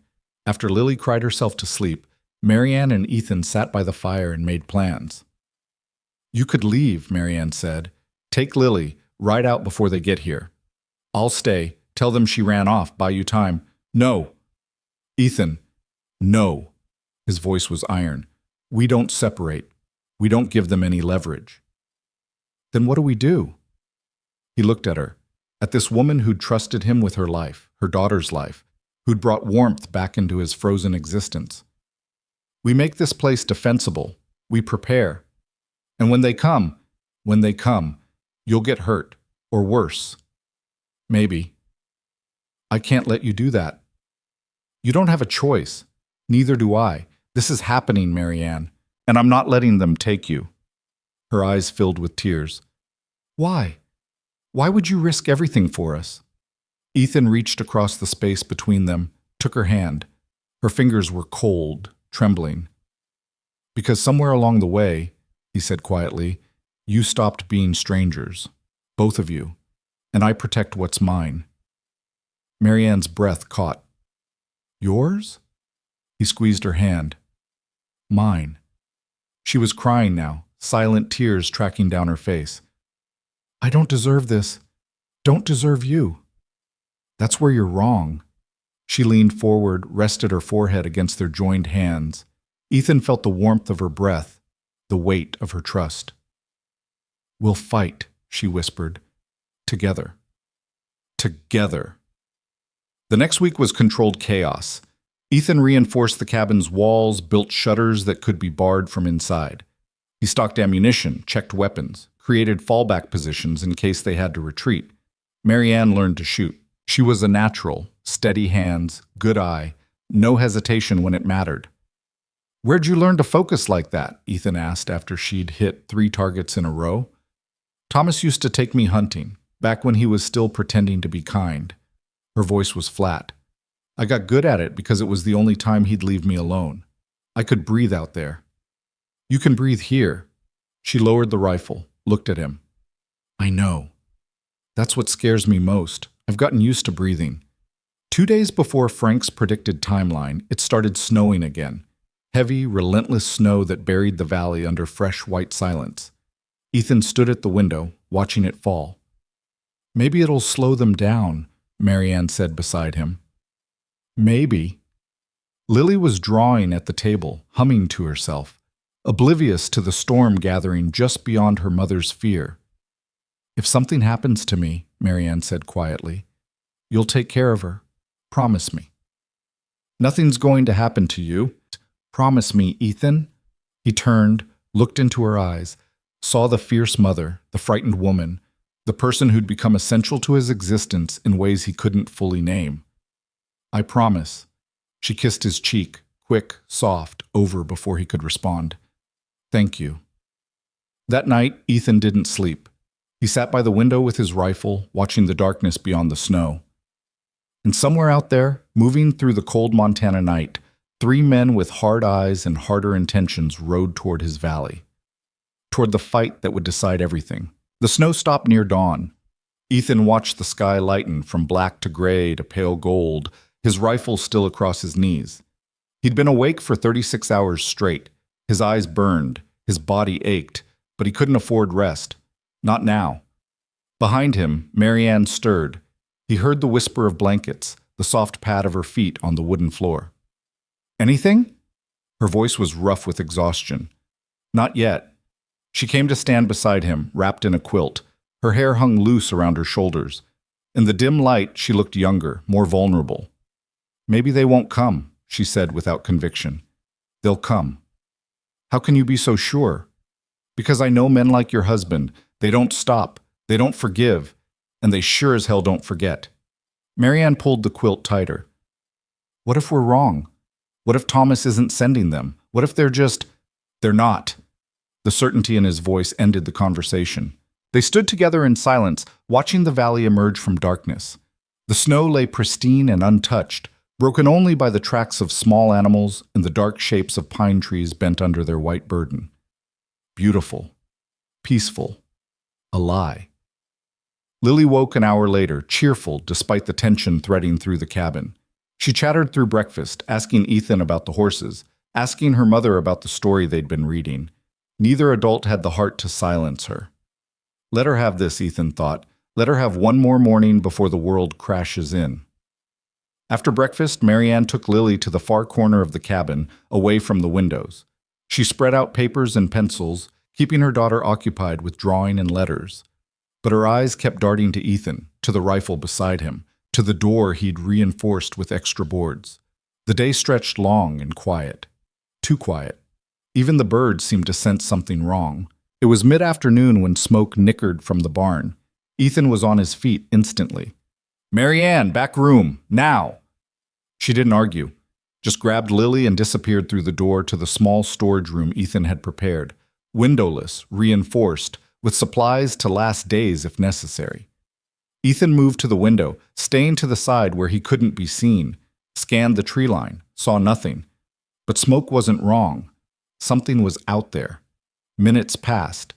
after Lily cried herself to sleep, Maryanne and Ethan sat by the fire and made plans. "You could leave," Maryanne said. "Take Lily, ride out before they get here. I'll stay, tell them she ran off, buy you time." "No." "Ethan, no." His voice was iron. "We don't separate. We don't give them any leverage." "Then what do we do?" He looked at her, at this woman who'd trusted him with her life, her daughter's life, who'd brought warmth back into his frozen existence. "We make this place defensible. We prepare. And when they come, you'll get hurt, or worse." "Maybe." I can't let you do that. You don't have a choice. Neither do I. This is happening, Maryanne, and I'm not letting them take you. Her eyes filled with tears. Why? Why would you risk everything for us? Ethan reached across the space between them, took her hand. Her fingers were cold, trembling. Because somewhere along the way, he said quietly, you stopped being strangers, both of you, and I protect what's mine. Maryanne's breath caught. Yours? He squeezed her hand. Mine. She was crying now, silent tears tracking down her face. I don't deserve this. Don't deserve you. That's where you're wrong. She leaned forward, rested her forehead against their joined hands. Ethan felt the warmth of her breath, the weight of her trust. We'll fight, she whispered. Together. Together. The next week was controlled chaos. Ethan reinforced the cabin's walls, built shutters that could be barred from inside. He stocked ammunition, checked weapons, created fallback positions in case they had to retreat. Maryanne learned to shoot. She was a natural, steady hands, good eye, no hesitation when it mattered. Where'd you learn to focus like that? Ethan asked after she'd hit 3 targets in a row. Thomas used to take me hunting, back when he was still pretending to be kind. Her voice was flat. I got good at it because it was the only time he'd leave me alone. I could breathe out there. You can breathe here. She lowered the rifle, looked at him. I know. That's what scares me most. I've gotten used to breathing. 2 days before Frank's predicted timeline, it started snowing again. Heavy, relentless snow that buried the valley under fresh white silence. Ethan stood at the window, watching it fall. Maybe it'll slow them down, Maryanne said beside him. Maybe. Lily was drawing at the table, humming to herself, oblivious to the storm gathering just beyond her mother's fear. If something happens to me, Maryanne said quietly, you'll take care of her. Promise me. Nothing's going to happen to you. Promise me, Ethan. He turned, looked into her eyes, saw the fierce mother, the frightened woman, the person who'd become essential to his existence in ways he couldn't fully name. I promise. She kissed his cheek, quick, soft, over before he could respond. Thank you. That night, Ethan didn't sleep. He sat by the window with his rifle, watching the darkness beyond the snow. And somewhere out there, moving through the cold Montana night, 3 men with hard eyes and harder intentions rode toward his valley. Toward the fight that would decide everything. The snow stopped near dawn. Ethan watched the sky lighten from black to gray to pale gold, his rifle still across his knees. He'd been awake for 36 hours straight. His eyes burned, his body ached, but he couldn't afford rest. Not now. Behind him, Maryanne stirred. He heard the whisper of blankets, the soft pad of her feet on the wooden floor. Anything? Her voice was rough with exhaustion. Not yet. She came to stand beside him, wrapped in a quilt. Her hair hung loose around her shoulders. In the dim light, she looked younger, more vulnerable. Maybe they won't come, she said without conviction. They'll come. How can you be so sure? Because I know men like your husband. They don't stop. They don't forgive. And they sure as hell don't forget. Maryanne pulled the quilt tighter. What if we're wrong? What if Thomas isn't sending them? What if they're not? The certainty in his voice ended the conversation. They stood together in silence, watching the valley emerge from darkness. The snow lay pristine and untouched, broken only by the tracks of small animals and the dark shapes of pine trees bent under their white burden. Beautiful. Peaceful. A lie. Lily woke an hour later, cheerful despite the tension threading through the cabin. She chattered through breakfast, asking Ethan about the horses, asking her mother about the story they'd been reading. Neither adult had the heart to silence her. Let her have this, Ethan thought. Let her have one more morning before the world crashes in. After breakfast, Maryanne took Lily to the far corner of the cabin, away from the windows. She spread out papers and pencils, keeping her daughter occupied with drawing and letters. But her eyes kept darting to Ethan, to the rifle beside him, to the door he'd reinforced with extra boards. The day stretched long and quiet. Too quiet. Even the birds seemed to sense something wrong. It was mid-afternoon when smoke nickered from the barn. Ethan was on his feet instantly. "Maryanne, back room, now!" She didn't argue, just grabbed Lily and disappeared through the door to the small storage room Ethan had prepared, windowless, reinforced, with supplies to last days if necessary. Ethan moved to the window, staying to the side where he couldn't be seen, scanned the tree line, saw nothing. But smoke wasn't wrong. Something was out there. Minutes passed.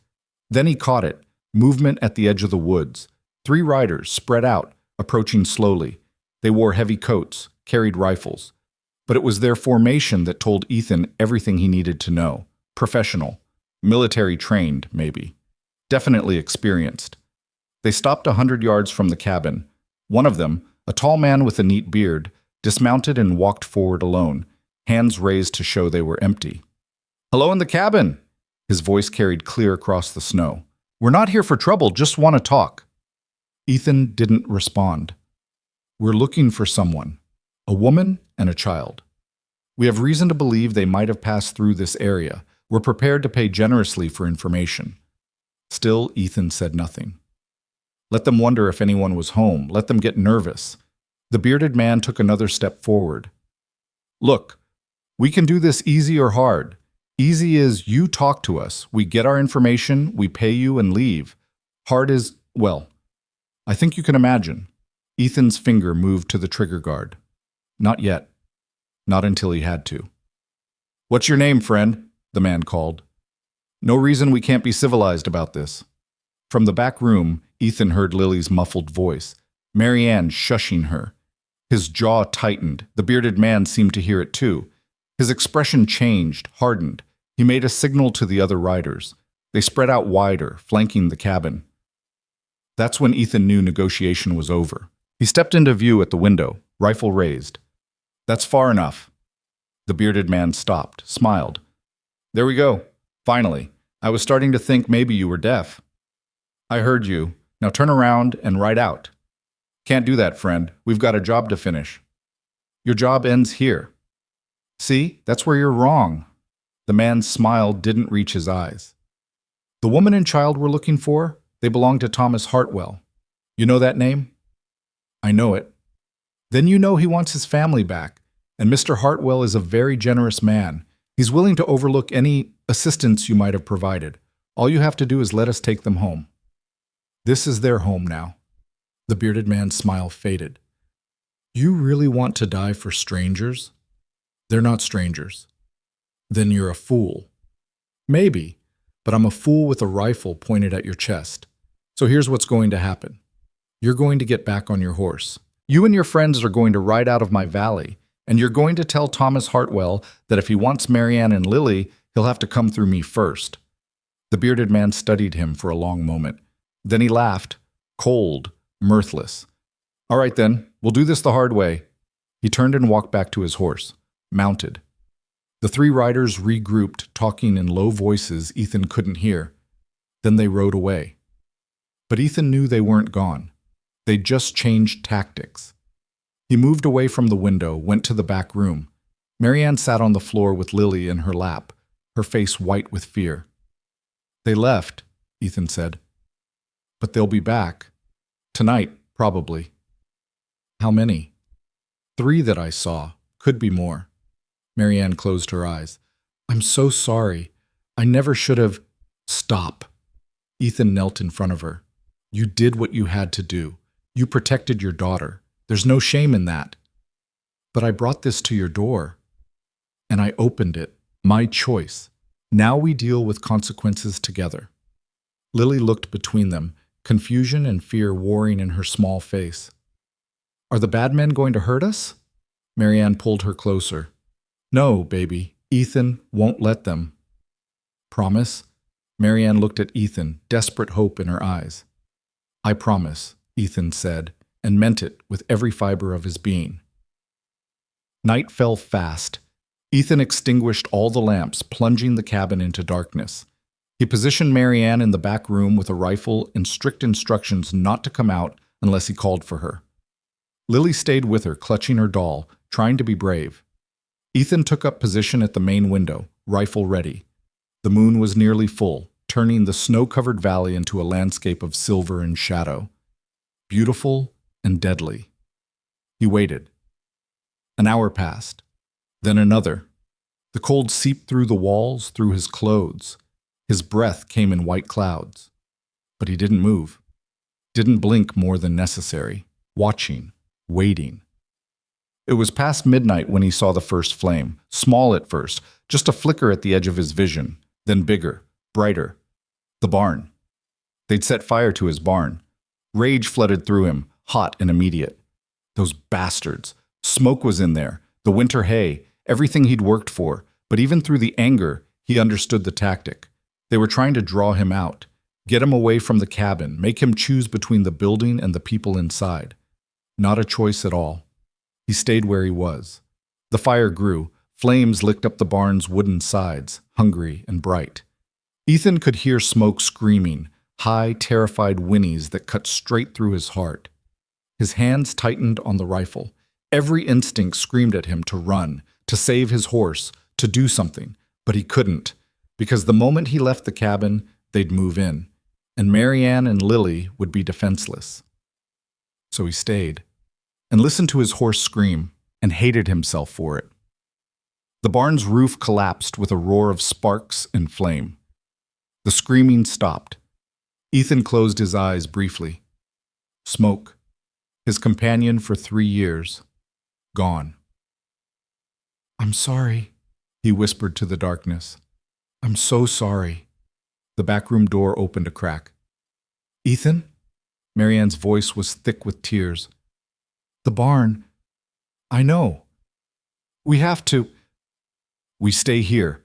Then he caught it, movement at the edge of the woods. 3 riders, spread out, approaching slowly. They wore heavy coats, carried rifles. But it was their formation that told Ethan everything he needed to know. Professional. Military trained, maybe. Definitely experienced. They stopped 100 yards from the cabin. One of them, a tall man with a neat beard, dismounted and walked forward alone, hands raised to show they were empty. "Hello in the cabin!" His voice carried clear across the snow. "We're not here for trouble, just want to talk." Ethan didn't respond. "We're looking for someone. A woman and a child. We have reason to believe they might have passed through this area. We're prepared to pay generously for information." Still, Ethan said nothing. Let them wonder if anyone was home. Let them get nervous. The bearded man took another step forward. "Look, we can do this easy or hard. Easy is you talk to us, we get our information, we pay you and leave. Hard is, well, I think you can imagine." Ethan's finger moved to the trigger guard. Not yet. Not until he had to. "What's your name, friend?" the man called. "No reason we can't be civilized about this." From the back room, Ethan heard Lily's muffled voice, Maryanne shushing her. His jaw tightened. The bearded man seemed to hear it too. His expression changed, hardened. He made a signal to the other riders. They spread out wider, flanking the cabin. That's when Ethan knew negotiation was over. He stepped into view at the window, rifle raised. "That's far enough." The bearded man stopped, smiled. "There we go. Finally. I was starting to think maybe you were deaf." "I heard you. Now turn around and ride out." "Can't do that, friend. We've got a job to finish." "Your job ends here." "See, that's where you're wrong." The man's smile didn't reach his eyes. "The woman and child we're looking for, they belong to Thomas Hartwell. You know that name?" "I know it." "Then you know he wants his family back, and Mr. Hartwell is a very generous man. He's willing to overlook any assistance you might have provided. All you have to do is let us take them home." "This is their home now." The bearded man's smile faded. "You really want to die for strangers?" "They're not strangers." "Then you're a fool." "Maybe, but I'm a fool with a rifle pointed at your chest. So here's what's going to happen. You're going to get back on your horse. You and your friends are going to ride out of my valley, and you're going to tell Thomas Hartwell that if he wants Maryanne and Lily, he'll have to come through me first." The bearded man studied him for a long moment. Then he laughed, cold, mirthless. "All right then, we'll do this the hard way." He turned and walked back to his horse, mounted. The 3 riders regrouped, talking in low voices Ethan couldn't hear. Then they rode away. But Ethan knew they weren't gone. They'd just changed tactics. He moved away from the window, went to the back room. Maryanne sat on the floor with Lily in her lap, her face white with fear. "They left," Ethan said. "But they'll be back. Tonight, probably." "How many?" "3 that I saw. Could be more." Maryanne closed her eyes. "I'm so sorry. I never should have—" "Stop." Ethan knelt in front of her. "You did what you had to do. You protected your daughter. There's no shame in that." "But I brought this to your door. And I opened it. My choice. Now we deal with consequences together." Lily looked between them, confusion and fear warring in her small face. "Are the bad men going to hurt us?" Maryanne pulled her closer. "No, baby. Ethan won't let them." "Promise?" Maryanne looked at Ethan, desperate hope in her eyes. "I promise," Ethan said, and meant it with every fiber of his being. Night fell fast. Ethan extinguished all the lamps, plunging the cabin into darkness. He positioned Maryanne in the back room with a rifle and strict instructions not to come out unless he called for her. Lily stayed with her, clutching her doll, trying to be brave. Ethan took up position at the main window, rifle ready. The moon was nearly full, turning the snow-covered valley into a landscape of silver and shadow. Beautiful and deadly. He waited. An hour passed. Then another. The cold seeped through the walls, through his clothes. His breath came in white clouds. But he didn't move. Didn't blink more than necessary. Watching. Waiting. It was past midnight when he saw the first flame. Small at first, just a flicker at the edge of his vision. Then bigger, brighter. The barn. They'd set fire to his barn. Rage flooded through him, hot and immediate. Those bastards. Smoke was in there, the winter hay, everything he'd worked for. But even through the anger, he understood the tactic. They were trying to draw him out, get him away from the cabin, make him choose between the building and the people inside. Not a choice at all. He stayed where he was. The fire grew. Flames licked up the barn's wooden sides, hungry and bright. Ethan could hear Smoke screaming, high, terrified whinnies that cut straight through his heart. His hands tightened on the rifle. Every instinct screamed at him to run, to save his horse, to do something. But he couldn't, because the moment he left the cabin, they'd move in, and Maryanne and Lily would be defenseless. So he stayed, and listened to his horse scream, and hated himself for it. The barn's roof collapsed with a roar of sparks and flame. The screaming stopped. Ethan closed his eyes briefly. Smoke, his companion for 3 years, gone. "I'm sorry," he whispered to the darkness. "I'm so sorry." The backroom door opened a crack. "Ethan?" Maryanne's voice was thick with tears. "The barn. I know. We have to." "We stay here.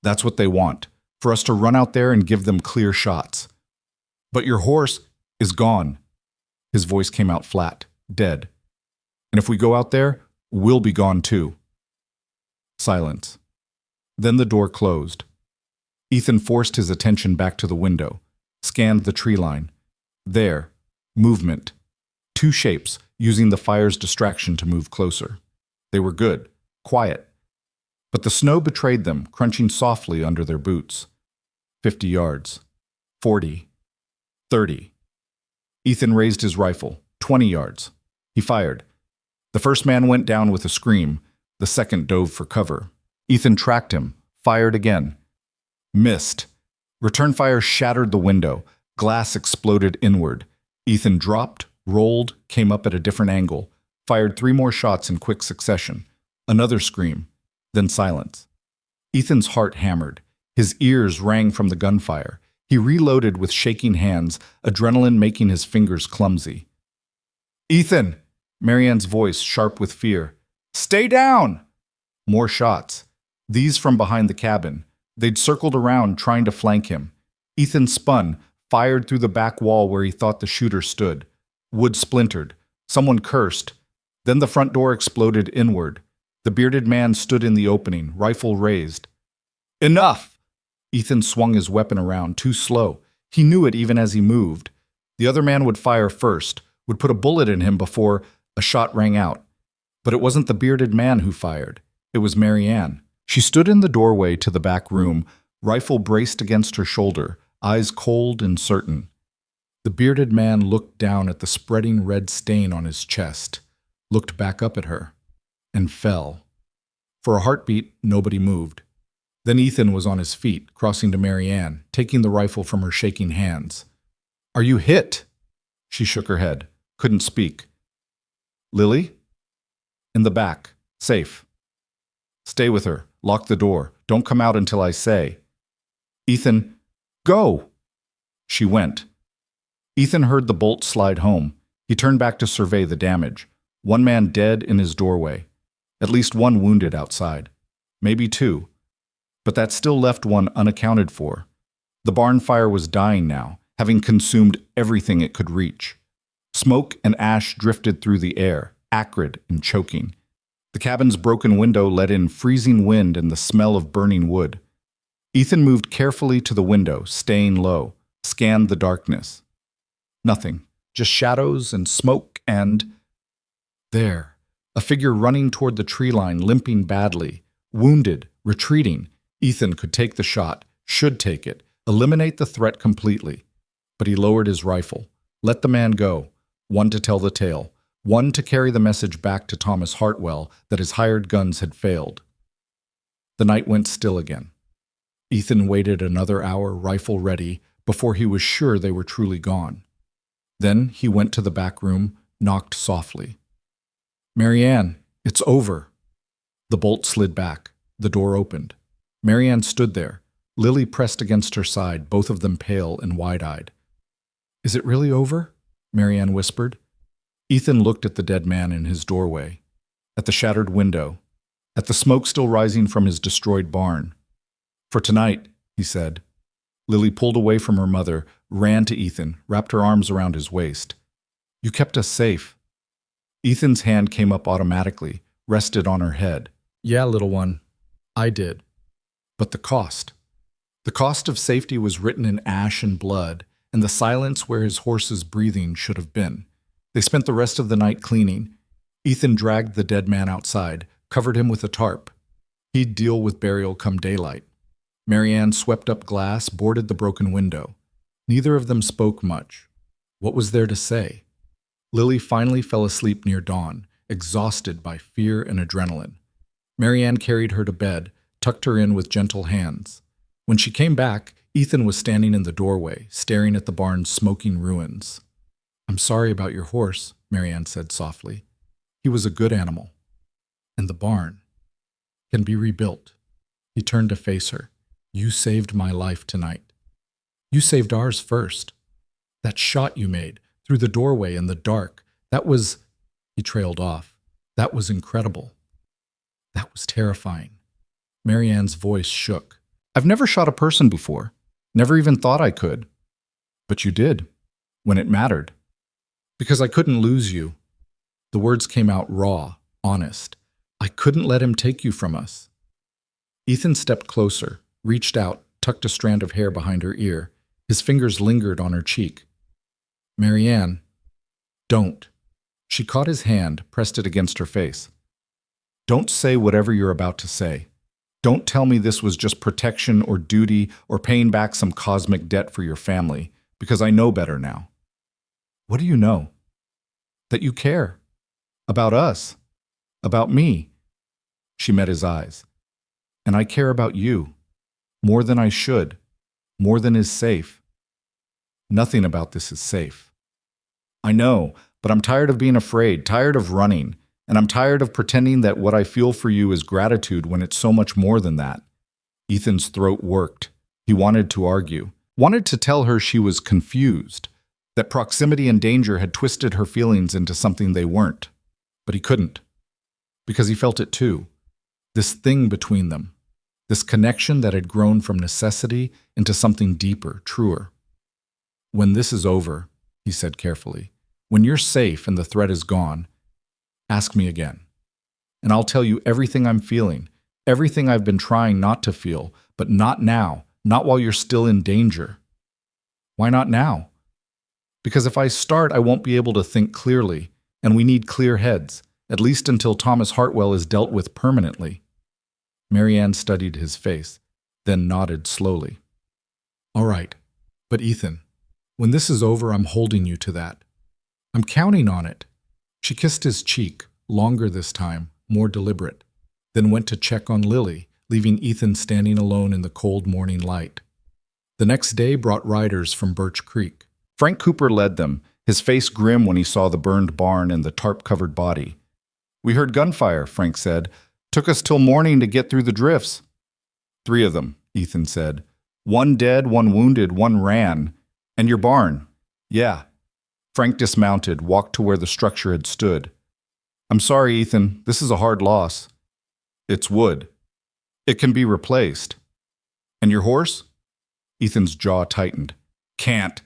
That's what they want, for us to run out there and give them clear shots. But your horse is gone." His voice came out flat, dead. "And if we go out there, we'll be gone too." Silence. Then the door closed. Ethan forced his attention back to the window, scanned the tree line. There, movement. 2 shapes, using the fire's distraction to move closer. They were good, quiet. But the snow betrayed them, crunching softly under their boots. 50 yards. 40. 30. Ethan raised his rifle. 20 yards. He fired. The first man went down with a scream. The second dove for cover. Ethan tracked him, fired again. Missed. Return fire shattered the window. Glass exploded inward. Ethan dropped, rolled, came up at a different angle, fired 3 more shots in quick succession. Another scream, then silence. Ethan's heart hammered. His ears rang from the gunfire. He reloaded with shaking hands, adrenaline making his fingers clumsy. "Ethan!" Maryanne's voice sharp with fear. "Stay down!" More shots. These from behind the cabin. They'd circled around, trying to flank him. Ethan spun, fired through the back wall where he thought the shooter stood. Wood splintered. Someone cursed. Then the front door exploded inward. The bearded man stood in the opening, rifle raised. "Enough!" Ethan swung his weapon around, too slow. He knew it even as he moved. The other man would fire first, would put a bullet in him before a shot rang out. But it wasn't the bearded man who fired. It was Maryanne. She stood in the doorway to the back room, rifle braced against her shoulder, eyes cold and certain. The bearded man looked down at the spreading red stain on his chest, looked back up at her, and fell. For a heartbeat, nobody moved. Then Ethan was on his feet, crossing to Maryanne, taking the rifle from her shaking hands. "Are you hit?" She shook her head, couldn't speak. "Lily?" "In the back, safe." "Stay with her. Lock the door. Don't come out until I say." "Ethan, go!" She went. Ethan heard the bolt slide home. He turned back to survey the damage. 1 man dead in his doorway. At least 1 wounded outside. Maybe 2. But that still left 1 unaccounted for. The barn fire was dying now, having consumed everything it could reach. Smoke and ash drifted through the air, acrid and choking. The cabin's broken window let in freezing wind and the smell of burning wood. Ethan moved carefully to the window, staying low, scanned the darkness. Nothing, just shadows and smoke and... There, a figure running toward the tree line, limping badly, wounded, retreating. Ethan could take the shot, should take it, eliminate the threat completely. But he lowered his rifle, let the man go, one to tell the tale, One to carry the message back to Thomas Hartwell that his hired guns had failed. The night went still again. Ethan waited another hour, rifle ready, before he was sure they were truly gone. Then he went to the back room, knocked softly. "Maryanne, it's over." The bolt slid back. The door opened. Maryanne stood there, Lily pressed against her side, both of them pale and wide-eyed. "Is it really over?" Maryanne whispered. Ethan looked at the dead man in his doorway, at the shattered window, at the smoke still rising from his destroyed barn. "For tonight," he said. Lily pulled away from her mother, ran to Ethan, wrapped her arms around his waist. "You kept us safe." Ethan's hand came up automatically, rested on her head. "Yeah, little one, I did. But the cost. The cost of safety was written in ash and blood, and the silence where his horse's breathing should have been. They spent the rest of the night cleaning. Ethan dragged the dead man outside, covered him with a tarp. He'd deal with burial come daylight. Maryanne swept up glass, boarded the broken window. Neither of them spoke much. What was there to say? Lily finally fell asleep near dawn, exhausted by fear and adrenaline. Maryanne carried her to bed, tucked her in with gentle hands. When she came back, Ethan was standing in the doorway, staring at the barn's smoking ruins. "I'm sorry about your horse," Maryanne said softly. "He was a good animal. And the barn can be rebuilt." He turned to face her. "You saved my life tonight. You saved ours first. That shot you made, through the doorway in the dark, that was—" He trailed off. "That was incredible. That was terrifying." Maryanne's voice shook. "I've never shot a person before. Never even thought I could. But you did. When it mattered. Because I couldn't lose you." The words came out raw, honest. "I couldn't let him take you from us." Ethan stepped closer, reached out, tucked a strand of hair behind her ear. His fingers lingered on her cheek. "Maryanne, don't." She caught his hand, pressed it against her face. "Don't say whatever you're about to say. Don't tell me this was just protection or duty or paying back some cosmic debt for your family, because I know better now." "What do you know?" "That you care. About us. About me." She met his eyes. "And I care about you. More than I should. More than is safe. Nothing about this is safe. I know, but I'm tired of being afraid, tired of running, and I'm tired of pretending that what I feel for you is gratitude when it's so much more than that." Ethan's throat worked. He wanted to argue, wanted to tell her she was confused, that proximity and danger had twisted her feelings into something they weren't. But he couldn't, because he felt it too. This thing between them, this connection that had grown from necessity into something deeper, truer. "When this is over," he said carefully, "when you're safe and the threat is gone, ask me again. And I'll tell you everything I'm feeling, everything I've been trying not to feel, but not now, not while you're still in danger." "Why not now?" "Because if I start, I won't be able to think clearly, and we need clear heads, at least until Thomas Hartwell is dealt with permanently." Maryanne studied his face, then nodded slowly. "All right, but Ethan, when this is over, I'm holding you to that. I'm counting on it." She kissed his cheek, longer this time, more deliberate, then went to check on Lily, leaving Ethan standing alone in the cold morning light. The next day brought riders from Birch Creek. Frank Cooper led them, his face grim when he saw the burned barn and the tarp-covered body. "We heard gunfire," Frank said. "Took us till morning to get through the drifts." "3 of them," Ethan said. "1 dead, 1 wounded, 1 ran. And your barn." "Yeah." Frank dismounted, walked to where the structure had stood. "I'm sorry, Ethan. This is a hard loss." "It's wood. It can be replaced." "And your horse?" Ethan's jaw tightened. "Can't."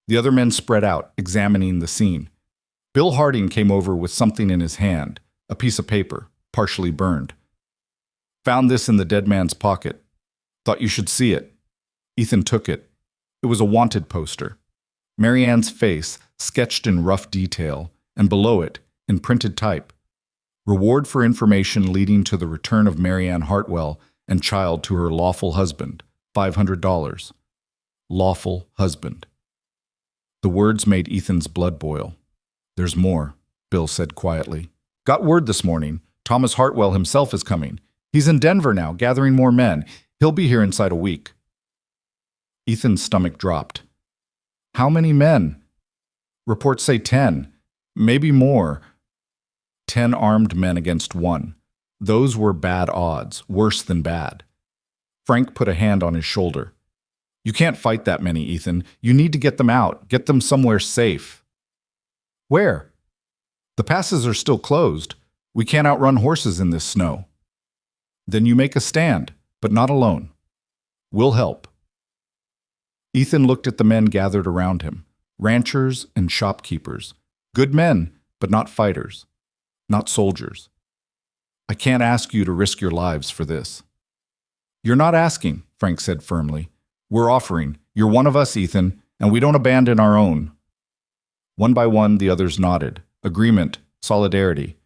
The other men spread out, examining the scene. Bill Harding came over with something in his hand, a piece of paper, partially burned. "Found this in the dead man's pocket. Thought you should see it." Ethan took it. It was a wanted poster. Maryanne's face, sketched in rough detail, and below it, in printed type, "Reward for information leading to the return of Maryanne Hartwell and child to her lawful husband, $500. Lawful husband." The words made Ethan's blood boil. "There's more." Bill said quietly. Got word this morning. Thomas Hartwell himself is coming. He's in Denver now, gathering more men. He'll be here inside a week. Ethan's stomach dropped. How many men? Reports say 10. Maybe more. 10 armed men against 1. Those were bad odds, worse than bad. Frank put a hand on his shoulder. You can't fight that many, Ethan. You need to get them out, get them somewhere safe. Where? The passes are still closed. We can't outrun horses in this snow. Then you make a stand, but not alone. We'll help. Ethan looked at the men gathered around him, ranchers and shopkeepers. Good men, but not fighters, not soldiers. I can't ask you to risk your lives for this. You're not asking, Frank said firmly. We're offering. You're one of us, Ethan, and we don't abandon our own. One by one, the others nodded. Agreement, solidarity.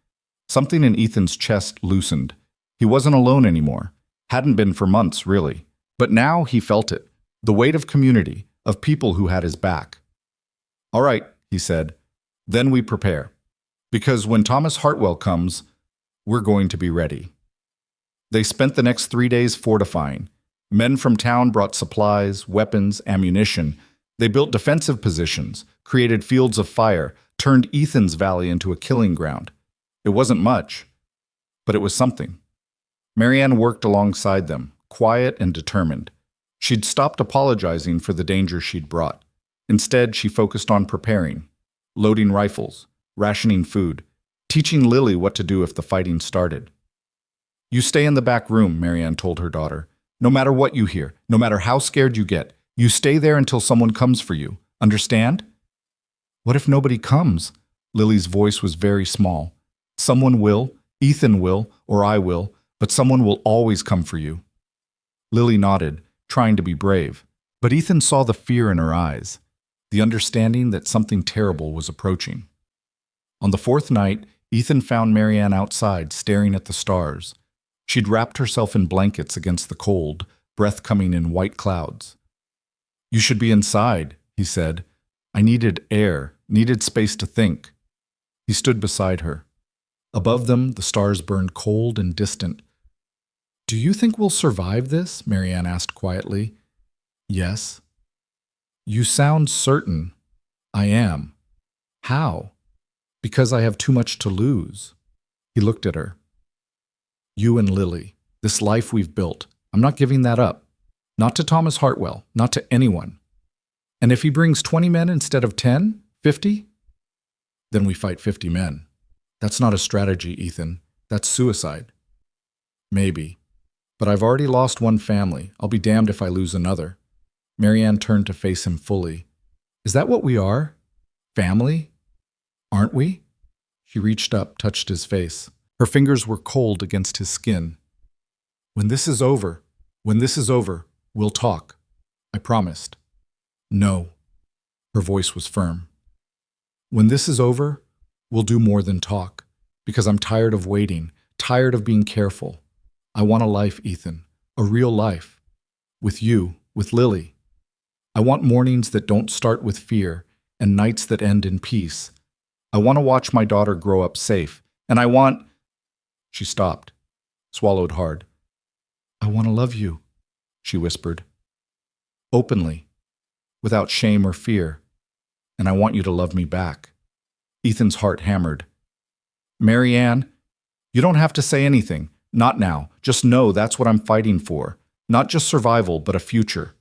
Something in Ethan's chest loosened. He wasn't alone anymore. Hadn't been for months, really. But now he felt it. The weight of community, of people who had his back. All right, he said. Then we prepare. Because when Thomas Hartwell comes, we're going to be ready. They spent the next 3 days fortifying. Men from town brought supplies, weapons, ammunition. They built defensive positions, created fields of fire, turned Ethan's valley into a killing ground. It wasn't much, but it was something. Maryanne worked alongside them, quiet and determined. She'd stopped apologizing for the danger she'd brought. Instead, she focused on preparing, loading rifles, rationing food, teaching Lily what to do if the fighting started. You stay in the back room, Maryanne told her daughter. No matter what you hear, no matter how scared you get, you stay there until someone comes for you. Understand? What if nobody comes? Lily's voice was very small. Someone will, Ethan will, or I will, but someone will always come for you. Lily nodded, trying to be brave, but Ethan saw the fear in her eyes, the understanding that something terrible was approaching. On the 4th night, Ethan found Maryanne outside, staring at the stars. She'd wrapped herself in blankets against the cold, breath coming in white clouds. You should be inside, he said. I needed air, needed space to think. He stood beside her. Above them, the stars burned cold and distant. Do you think we'll survive this? Maryanne asked quietly. Yes. You sound certain. I am. How? Because I have too much to lose. He looked at her. You and Lily, this life we've built, I'm not giving that up. Not to Thomas Hartwell, not to anyone. And if he brings 20 men instead of 10, 50? Then we fight 50 men. That's not a strategy, Ethan. That's suicide. Maybe. But I've already lost one family. I'll be damned if I lose another. Maryanne turned to face him fully. Is that what we are? Family? Aren't we? She reached up, touched his face. Her fingers were cold against his skin. When this is over, we'll talk. I promised. No. Her voice was firm. When this is over, we'll do more than talk, because I'm tired of waiting, tired of being careful. I want a life, Ethan, a real life. With you, with Lily. I want mornings that don't start with fear and nights that end in peace. I want to watch my daughter grow up safe, and I want... She stopped, swallowed hard. I want to love you, she whispered. Openly, without shame or fear. And I want you to love me back. Ethan's heart hammered. Maryanne, you don't have to say anything. Not now. Just know that's what I'm fighting for. Not just survival, but a future.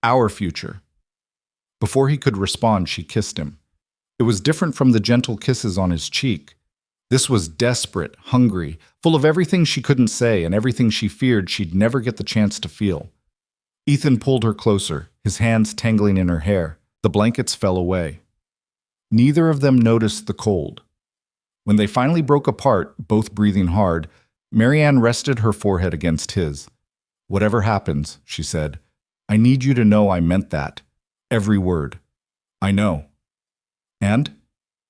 Our future. Before he could respond, she kissed him. It was different from the gentle kisses on his cheek. This was desperate, hungry, full of everything she couldn't say and everything she feared she'd never get the chance to feel. Ethan pulled her closer, his hands tangling in her hair. The blankets fell away. Neither of them noticed the cold. When they finally broke apart, both breathing hard, Maryanne rested her forehead against his. Whatever happens, she said, I need you to know I meant that. Every word. I know. And?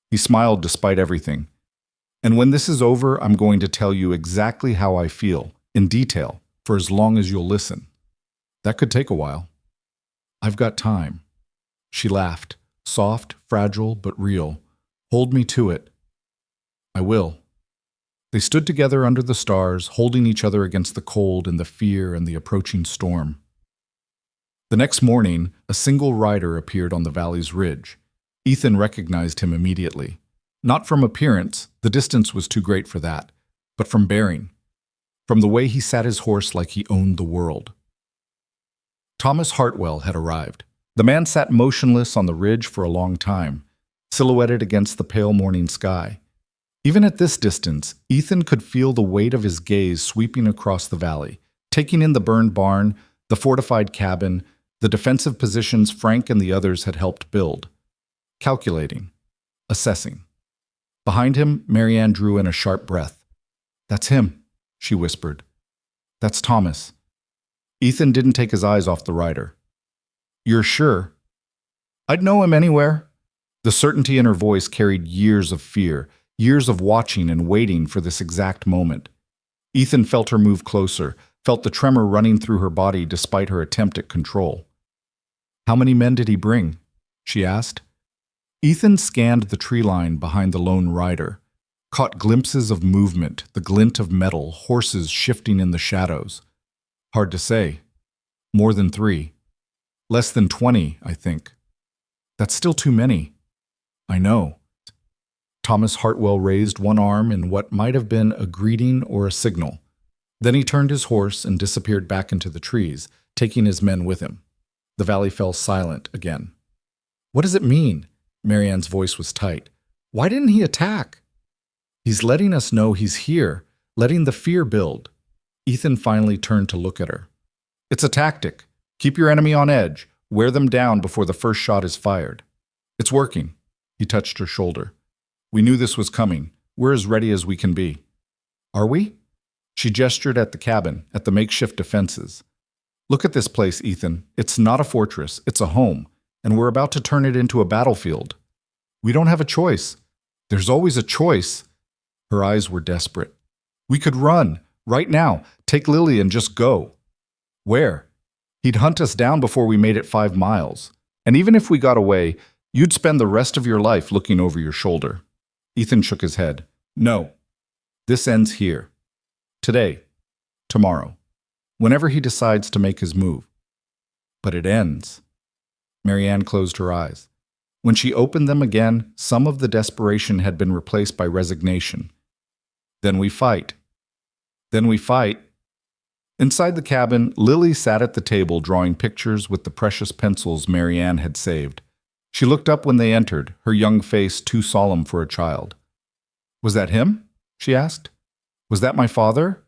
He smiled despite everything. And when this is over, I'm going to tell you exactly how I feel, in detail, for as long as you'll listen. That could take a while. I've got time. She laughed, soft, fragile, but real. Hold me to it. I will." They stood together under the stars, holding each other against the cold and the fear and the approaching storm. The next morning, a single rider appeared on the valley's ridge. Ethan recognized him immediately. Not from appearance, the distance was too great for that, but from bearing. From the way he sat his horse like he owned the world. Thomas Hartwell had arrived. The man sat motionless on the ridge for a long time, silhouetted against the pale morning sky. Even at this distance, Ethan could feel the weight of his gaze sweeping across the valley, taking in the burned barn, the fortified cabin, the defensive positions Frank and the others had helped build. Calculating. Assessing. Behind him, Maryanne drew in a sharp breath. "That's him," she whispered. "That's Thomas." Ethan didn't take his eyes off the rider. "You're sure?" "I'd know him anywhere." The certainty in her voice carried years of fear, years of watching and waiting for this exact moment. Ethan felt her move closer, felt the tremor running through her body despite her attempt at control. "How many men did he bring?" she asked. Ethan scanned the tree line behind the lone rider, caught glimpses of movement, the glint of metal, horses shifting in the shadows. Hard to say. More than 3. Less than 20, I think. That's still too many. I know. Thomas Hartwell raised one arm in what might have been a greeting or a signal. Then he turned his horse and disappeared back into the trees, taking his men with him. The valley fell silent again. "What does it mean?" Maryanne's voice was tight. "Why didn't he attack?" "He's letting us know he's here, letting the fear build." Ethan finally turned to look at her. "It's a tactic. Keep your enemy on edge. Wear them down before the first shot is fired. It's working." He touched her shoulder. "We knew this was coming. We're as ready as we can be." "Are we?" She gestured at the cabin, at the makeshift defenses. "Look at this place, Ethan. It's not a fortress. It's a home. And we're about to turn it into a battlefield. We don't have a choice." "There's always a choice." Her eyes were desperate. "We could run, right now, take Lily and just go." "Where?" "He'd hunt us down before we made it 5 miles. And even if we got away, you'd spend the rest of your life looking over your shoulder." Ethan shook his head. "No. This ends here. Today. Tomorrow. Whenever he decides to make his move. But it ends." Maryanne closed her eyes. When she opened them again, some of the desperation had been replaced by resignation. "Then we fight. Then we fight." Inside the cabin, Lily sat at the table drawing pictures with the precious pencils Maryanne had saved. She looked up when they entered, her young face too solemn for a child. "Was that him?" she asked. "Was that my father?"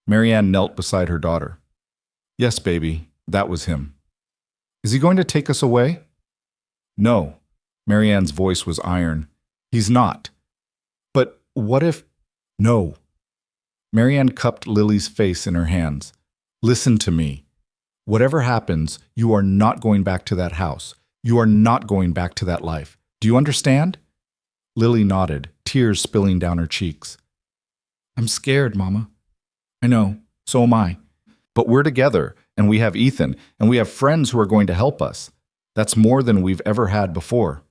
Maryanne knelt beside her daughter. "Yes, baby, that was him." "Is he going to take us away?" "No." Maryanne's voice was iron. "He's not." "But what if—" "No." Maryanne cupped Lily's face in her hands. "Listen to me. Whatever happens, you are not going back to that house. You are not going back to that life. Do you understand?" Lily nodded, tears spilling down her cheeks. "I'm scared, Mama." "I know. So am I. But we're together, and we have Ethan, and we have friends who are going to help us. That's more than we've ever had before."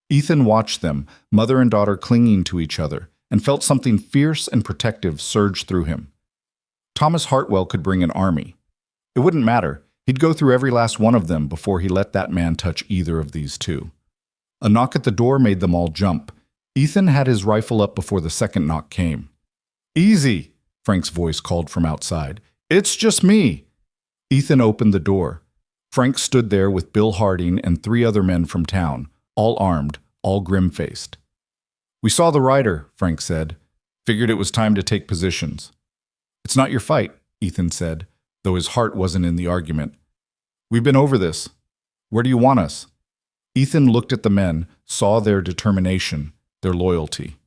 Ethan watched them, mother and daughter clinging to each other, and felt something fierce and protective surge through him. Thomas Hartwell could bring an army. It wouldn't matter. He'd go through every last one of them before he let that man touch either of these two. A knock at the door made them all jump. Ethan had his rifle up before the second knock came. "Easy," Frank's voice called from outside. "It's just me." Ethan opened the door. Frank stood there with Bill Harding and 3 other men from town, all armed, all grim-faced. "We saw the rider," Frank said. "Figured it was time to take positions." "It's not your fight," Ethan said, though his heart wasn't in the argument. "We've been over this. Where do you want us?" Ethan looked at the men, saw their determination, their loyalty.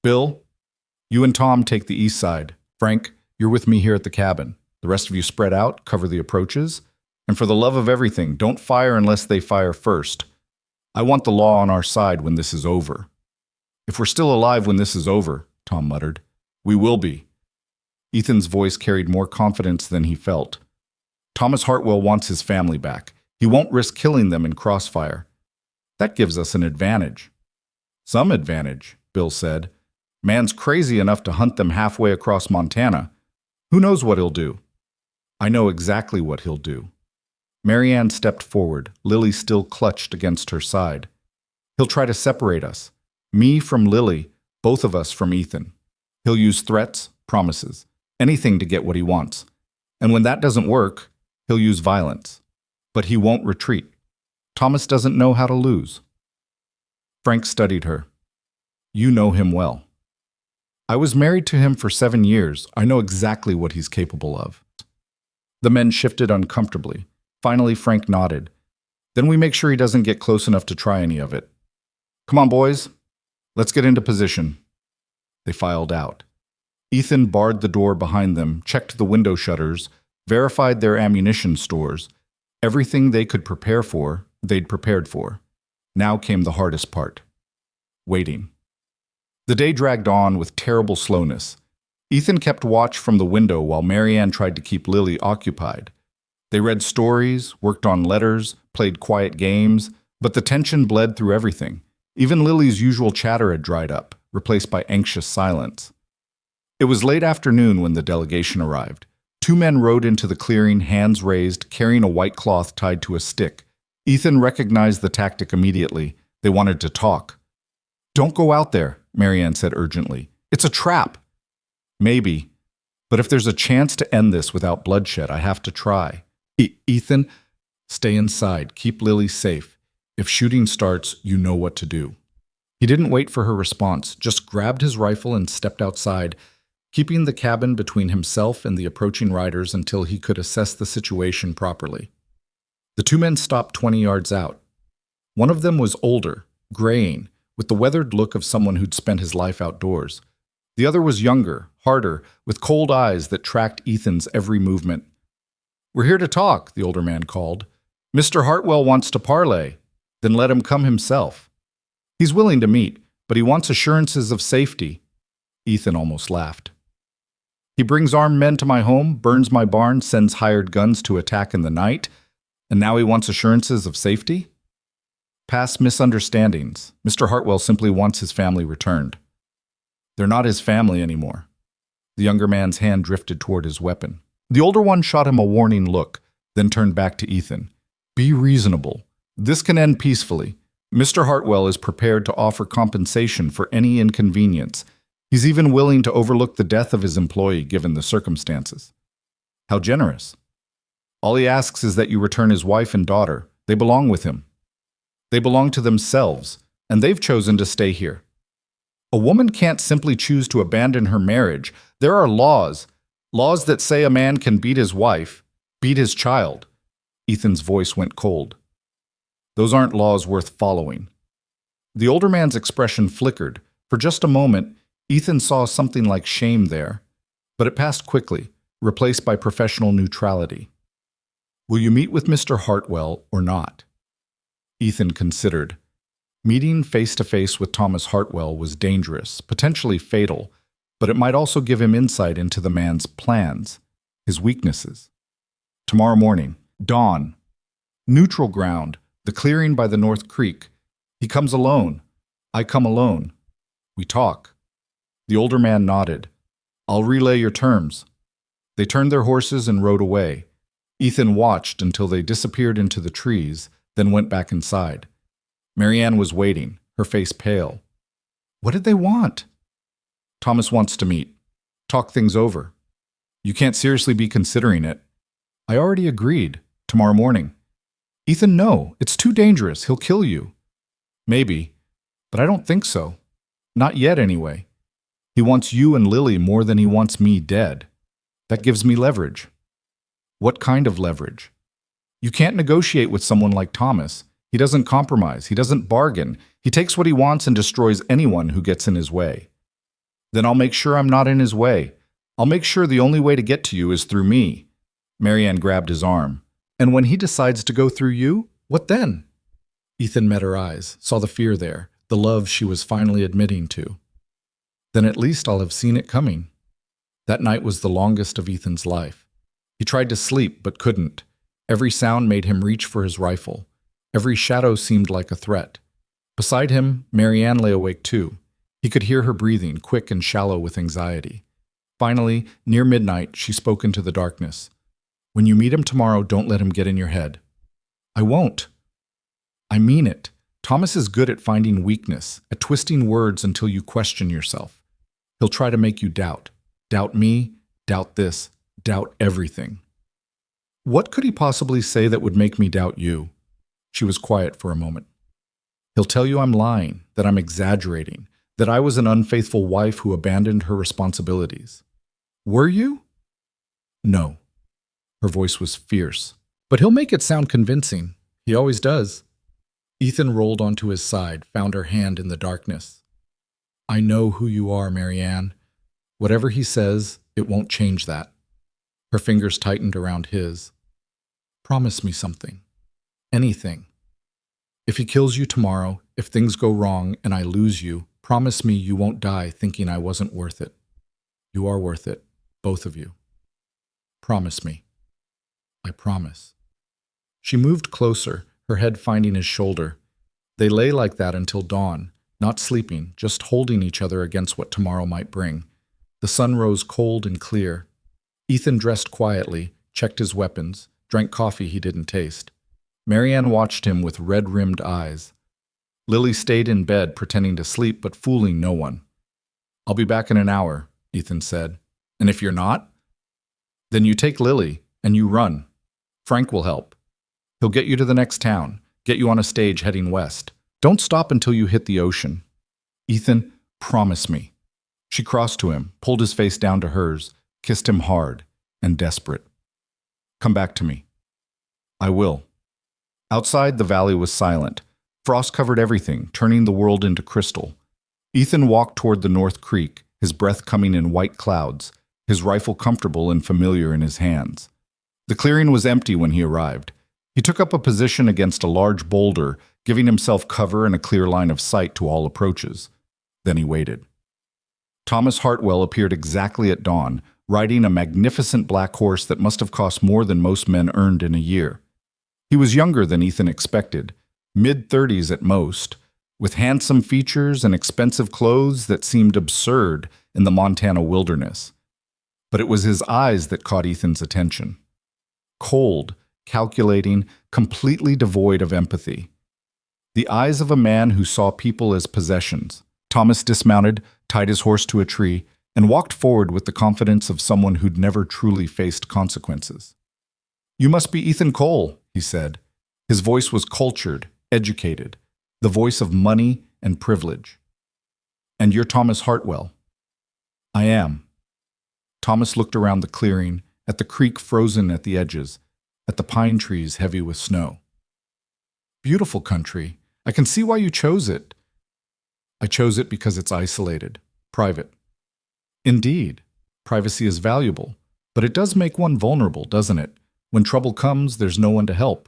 "Bill, you and Tom take the east side. Frank, you're with me here at the cabin. The rest of you spread out, cover the approaches. And for the love of everything, don't fire unless they fire first. I want the law on our side when this is over." "If we're still alive when this is over," Tom muttered. "We will be." Ethan's voice carried more confidence than he felt. "Thomas Hartwell wants his family back. He won't risk killing them in crossfire. That gives us an advantage." "Some advantage," Bill said, Man's crazy enough to hunt them halfway across Montana. Who knows what he'll do? I know exactly what he'll do. Maryanne stepped forward, Lily still clutched against her side. He'll try to separate us. Me from Lily, both of us from Ethan. He'll use threats, promises, anything to get what he wants. And when that doesn't work, he'll use violence. But he won't retreat. Thomas doesn't know how to lose. Frank studied her. You know him well. I was married to him for 7 years. I know exactly what he's capable of. The men shifted uncomfortably. Finally, Frank nodded. Then we make sure he doesn't get close enough to try any of it. Come on, boys. Let's get into position. They filed out. Ethan barred the door behind them, checked the window shutters, verified their ammunition stores. Everything they could prepare for, they'd prepared for. Now came the hardest part. Waiting. The day dragged on with terrible slowness. Ethan kept watch from the window while Maryanne tried to keep Lily occupied. They read stories, worked on letters, played quiet games, but the tension bled through everything. Even Lily's usual chatter had dried up, replaced by anxious silence. It was late afternoon when the delegation arrived. 2 men rode into the clearing, hands raised, carrying a white cloth tied to a stick. Ethan recognized the tactic immediately. They wanted to talk. Don't go out there, Maryanne said urgently. It's a trap. Maybe, but if there's a chance to end this without bloodshed, I have to try. Ethan, stay inside. Keep Lily safe. If shooting starts, you know what to do. He didn't wait for her response, just grabbed his rifle and stepped outside, keeping the cabin between himself and the approaching riders until he could assess the situation properly. The 2 men stopped 20 yards out. One of them was older, graying, with the weathered look of someone who'd spent his life outdoors. The other was younger, harder, with cold eyes that tracked Ethan's every movement. We're here to talk, the older man called. Mr. Hartwell wants to parlay. Then let him come himself. He's willing to meet, but he wants assurances of safety. Ethan almost laughed. He brings armed men to my home, burns my barn, sends hired guns to attack in the night, and now he wants assurances of safety? Past misunderstandings. Mr. Hartwell simply wants his family returned. They're not his family anymore. The younger man's hand drifted toward his weapon. The older one shot him a warning look, then turned back to Ethan. Be reasonable. This can end peacefully. Mr. Hartwell is prepared to offer compensation for any inconvenience. He's even willing to overlook the death of his employee given the circumstances. How generous. All he asks is that you return his wife and daughter. They belong with him. They belong to themselves, and they've chosen to stay here. A woman can't simply choose to abandon her marriage. There are laws that say a man can beat his wife, beat his child. Ethan's voice went cold. Those aren't laws worth following. The older man's expression flickered. For just a moment, Ethan saw something like shame there, but it passed quickly, replaced by professional neutrality. Will you meet with Mr. Hartwell or not? Ethan considered. Meeting face-to-face with Thomas Hartwell was dangerous, potentially fatal, but it might also give him insight into the man's plans, his weaknesses. Tomorrow morning, dawn. Neutral ground, the clearing by the North Creek. He comes alone. I come alone. We talk. The older man nodded. I'll relay your terms. They turned their horses and rode away. Ethan watched until they disappeared into the trees, then went back inside. Maryanne was waiting, her face pale. What did they want? Thomas wants to meet. Talk things over. You can't seriously be considering it. I already agreed. Tomorrow morning. Ethan, no. It's too dangerous. He'll kill you. Maybe. But I don't think so. Not yet, anyway. He wants you and Lily more than he wants me dead. That gives me leverage. What kind of leverage? You can't negotiate with someone like Thomas. He doesn't compromise. He doesn't bargain. He takes what he wants and destroys anyone who gets in his way. Then I'll make sure I'm not in his way. I'll make sure the only way to get to you is through me. Maryanne grabbed his arm. And when he decides to go through you, what then? Ethan met her eyes, saw the fear there, the love she was finally admitting to. Then at least I'll have seen it coming. That night was the longest of Ethan's life. He tried to sleep, but couldn't. Every sound made him reach for his rifle. Every shadow seemed like a threat. Beside him, Maryanne lay awake too. He could hear her breathing, quick and shallow with anxiety. Finally, near midnight, she spoke into the darkness. "When you meet him tomorrow, don't let him get in your head." "I won't." "I mean it. Thomas is good at finding weakness, at twisting words until you question yourself. He'll try to make you doubt. Doubt me, doubt this, doubt everything." "What could he possibly say that would make me doubt you?" She was quiet for a moment. "He'll tell you I'm lying, that I'm exaggerating, that I was an unfaithful wife who abandoned her responsibilities." "Were you?" "No." Her voice was fierce. "But he'll make it sound convincing. He always does." Ethan rolled onto his side, found her hand in the darkness. "I know who you are, Maryanne. Whatever he says, it won't change that." Her fingers tightened around his. "Promise me something. Anything. If he kills you tomorrow, if things go wrong and I lose you, promise me you won't die thinking I wasn't worth it. You are worth it, both of you. Promise me." "I promise." She moved closer, her head finding his shoulder. They lay like that until dawn, not sleeping, just holding each other against what tomorrow might bring. The sun rose cold and clear. Ethan dressed quietly, checked his weapons, drank coffee he didn't taste. Maryanne watched him with red-rimmed eyes. Lily stayed in bed, pretending to sleep but fooling no one. "I'll be back in an hour," Ethan said. "And if you're not?" "Then you take Lily, and you run. Frank will help. He'll get you to the next town, get you on a stage heading west. Don't stop until you hit the ocean." "Ethan, promise me." She crossed to him, pulled his face down to hers, kissed him hard and desperate. "Come back to me." "I will." Outside, the valley was silent. Frost covered everything, turning the world into crystal. Ethan walked toward the North Creek, his breath coming in white clouds, his rifle comfortable and familiar in his hands. The clearing was empty when he arrived. He took up a position against a large boulder, giving himself cover and a clear line of sight to all approaches. Then he waited. Thomas Hartwell appeared exactly at dawn, riding a magnificent black horse that must have cost more than most men earned in a year. He was younger than Ethan expected, mid-30s at most, with handsome features and expensive clothes that seemed absurd in the Montana wilderness. But it was his eyes that caught Ethan's attention. Cold, calculating, completely devoid of empathy. The eyes of a man who saw people as possessions. Thomas dismounted, tied his horse to a tree, and walked forward with the confidence of someone who'd never truly faced consequences. "You must be Ethan Cole," he said. His voice was cultured, educated, the voice of money and privilege. "And you're Thomas Hartwell." "I am." Thomas looked around the clearing, at the creek frozen at the edges, at the pine trees heavy with snow. "Beautiful country. I can see why you chose it." "I chose it because it's isolated, private." "Indeed. Privacy is valuable, but it does make one vulnerable, doesn't it? When trouble comes, there's no one to help."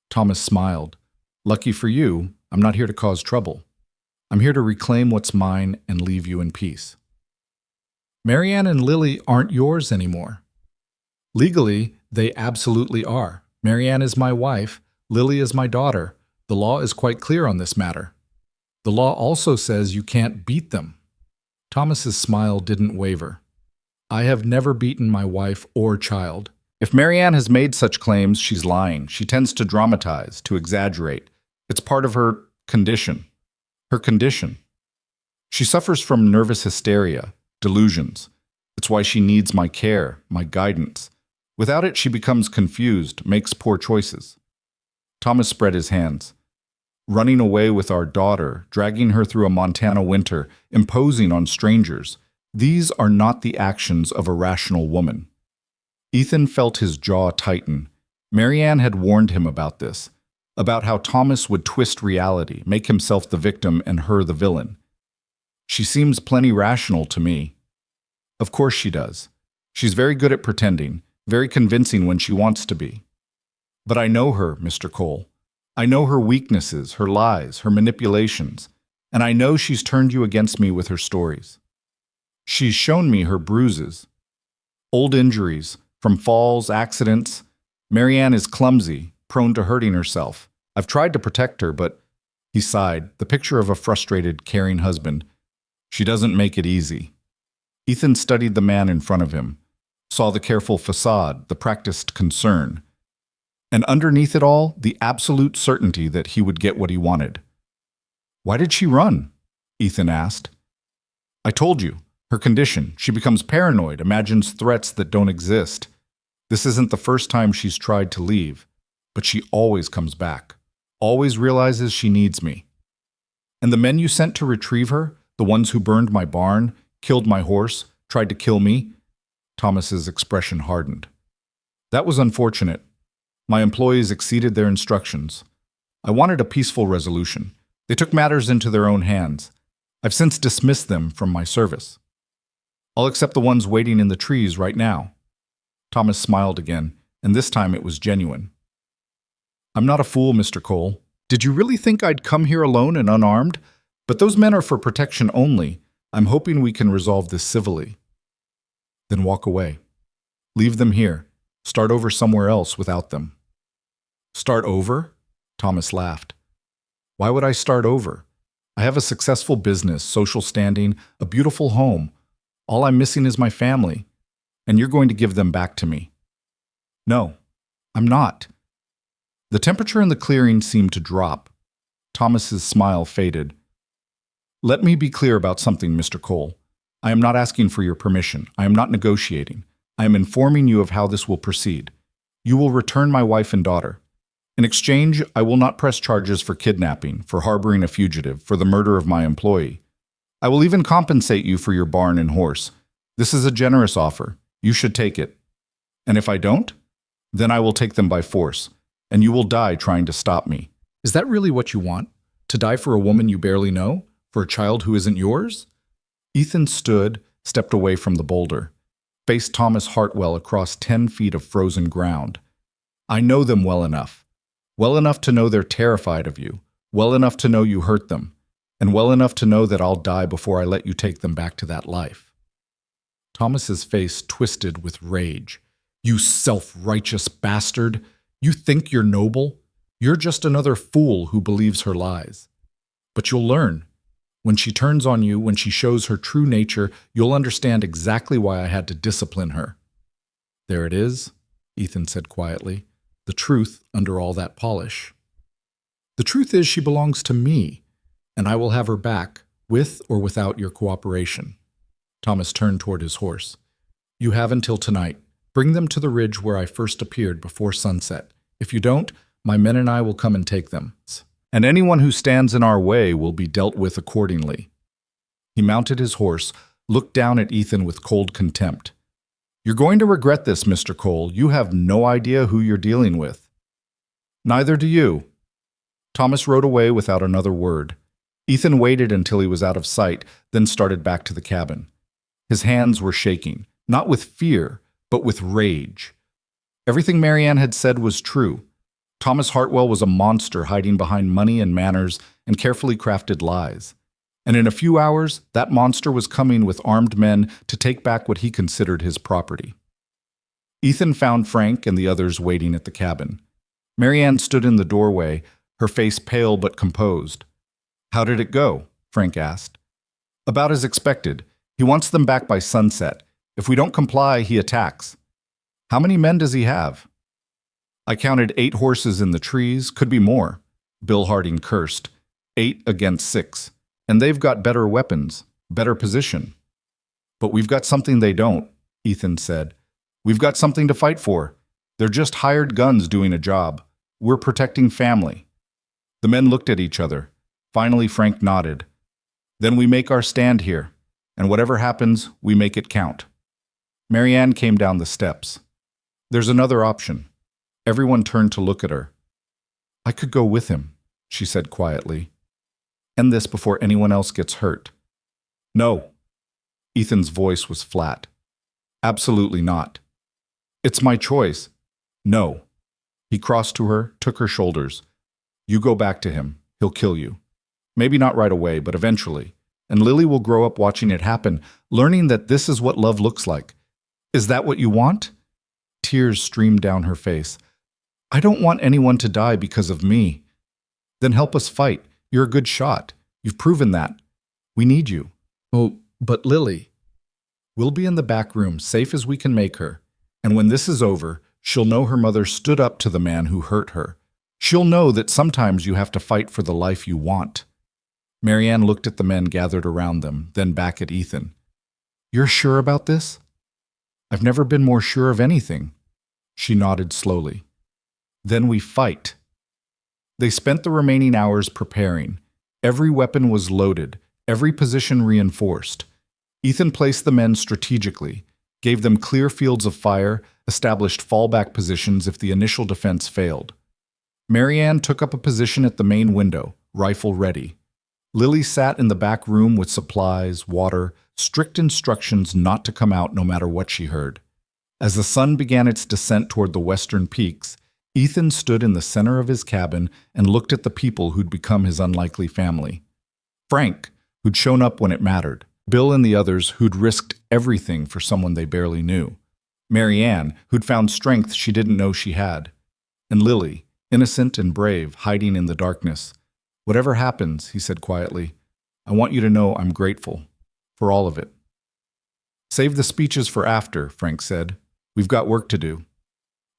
Thomas smiled. "Lucky for you, I'm not here to cause trouble. I'm here to reclaim what's mine and leave you in peace." "Maryanne and Lily aren't yours anymore." "Legally, they absolutely are. Maryanne is my wife, Lily is my daughter. The law is quite clear on this matter. The law also says you can't beat them." Thomas's smile didn't waver. "I have never beaten my wife or child. If Maryanne has made such claims, she's lying. She tends to dramatize, to exaggerate. It's part of her condition. Her condition. She suffers from nervous hysteria, delusions. It's why she needs my care, my guidance. Without it, she becomes confused, makes poor choices." Thomas spread his hands. "Running away with our daughter, dragging her through a Montana winter, imposing on strangers. These are not the actions of a rational woman." Ethan felt his jaw tighten. Maryanne had warned him about this, about how Thomas would twist reality, make himself the victim and her the villain. "She seems plenty rational to me." "Of course she does. She's very good at pretending, very convincing when she wants to be. But I know her, Mr. Cole. I know her weaknesses, her lies, her manipulations, and I know she's turned you against me with her stories. She's shown me her bruises, old injuries, from falls, accidents. Maryanne is clumsy, prone to hurting herself. I've tried to protect her, but..." He sighed, the picture of a frustrated, caring husband. She doesn't make it easy. Ethan studied the man in front of him, saw the careful facade, the practiced concern, and underneath it all, the absolute certainty that he would get what he wanted. "Why did she run?" Ethan asked. "I told you, her condition. She becomes paranoid, imagines threats that don't exist. This isn't the first time she's tried to leave, but she always comes back, always realizes she needs me. And the men you sent to retrieve her, the ones who burned my barn, killed my horse, tried to kill me?" Thomas's expression hardened. "That was unfortunate. My employees exceeded their instructions. I wanted a peaceful resolution. They took matters into their own hands. I've since dismissed them from my service. I'll accept the ones waiting in the trees right now." Thomas smiled again, and this time it was genuine. "I'm not a fool, Mr. Cole. Did you really think I'd come here alone and unarmed? But those men are for protection only. I'm hoping we can resolve this civilly." "Then walk away. Leave them here. Start over somewhere else without them." "Start over?" Thomas laughed. "Why would I start over? I have a successful business, social standing, a beautiful home. All I'm missing is my family, and you're going to give them back to me." "No, I'm not." The temperature in the clearing seemed to drop. Thomas's smile faded. "Let me be clear about something, Mr. Cole. I am not asking for your permission. I am not negotiating. I am informing you of how this will proceed. You will return my wife and daughter. In exchange, I will not press charges for kidnapping, for harboring a fugitive, for the murder of my employee. I will even compensate you for your barn and horse. This is a generous offer. You should take it. And if I don't, then I will take them by force, and you will die trying to stop me." "Is that really what you want? To die for a woman you barely know? For a child who isn't yours?" Ethan stood, stepped away from the boulder, faced Thomas Hartwell across 10 feet of frozen ground. "I know them well enough to know they're terrified of you, well enough to know you hurt them, and well enough to know that I'll die before I let you take them back to that life." Thomas's face twisted with rage. "You self-righteous bastard! You think you're noble? You're just another fool who believes her lies. But you'll learn. When she turns on you, when she shows her true nature, you'll understand exactly why I had to discipline her." "There it is," Ethan said quietly, "the truth under all that polish. The truth is she belongs to me, and I will have her back, with or without your cooperation." Thomas turned toward his horse. "You have until tonight. Bring them to the ridge where I first appeared before sunset. If you don't, my men and I will come and take them. And anyone who stands in our way will be dealt with accordingly." He mounted his horse, looked down at Ethan with cold contempt. "You're going to regret this, Mr. Cole. You have no idea who you're dealing with." "Neither do you." Thomas rode away without another word. Ethan waited until he was out of sight, then started back to the cabin. His hands were shaking, not with fear, but with rage. Everything Maryanne had said was true. Thomas Hartwell was a monster hiding behind money and manners and carefully crafted lies. And in a few hours, that monster was coming with armed men to take back what he considered his property. Ethan found Frank and the others waiting at the cabin. Maryanne stood in the doorway, her face pale but composed. "How did it go?" Frank asked. "About as expected. He wants them back by sunset. If we don't comply, he attacks." "How many men does he have?" "I counted 8 horses in the trees, could be more." Bill Harding cursed. 8 against 6. And they've got better weapons, better position. "But we've got something they don't," Ethan said. "We've got something to fight for. They're just hired guns doing a job. We're protecting family." The men looked at each other. Finally, Frank nodded. "Then we make our stand here, and whatever happens, we make it count." Maryanne came down the steps. "There's another option." Everyone turned to look at her. "I could go with him," she said quietly. "End this before anyone else gets hurt." "No." Ethan's voice was flat. "Absolutely not." "It's my choice." "No." He crossed to her, took her shoulders. "You go back to him. He'll kill you. Maybe not right away, but eventually. And Lily will grow up watching it happen, learning that this is what love looks like. Is that what you want?" Tears streamed down her face. "I don't want anyone to die because of me." "Then help us fight. You're a good shot. You've proven that. We need you. Oh, but Lily. We'll be in the back room, safe as we can make her. And when this is over, she'll know her mother stood up to the man who hurt her. She'll know that sometimes you have to fight for the life you want. Maryanne looked at the men gathered around them, then back at Ethan. You're sure about this? I've never been more sure of anything. She nodded slowly. Then we fight. They spent the remaining hours preparing. Every weapon was loaded, every position reinforced. Ethan placed the men strategically, gave them clear fields of fire, established fallback positions if the initial defense failed. Maryanne took up a position at the main window, rifle ready. Lily sat in the back room with supplies, water, strict instructions not to come out no matter what she heard. As the sun began its descent toward the western peaks, Ethan stood in the center of his cabin and looked at the people who'd become his unlikely family. Frank, who'd shown up when it mattered. Bill and the others who'd risked everything for someone they barely knew. Maryanne, who'd found strength she didn't know she had. And Lily, innocent and brave, hiding in the darkness. Whatever happens, he said quietly, I want you to know I'm grateful. For all of it. Save the speeches for after, Frank said. We've got work to do.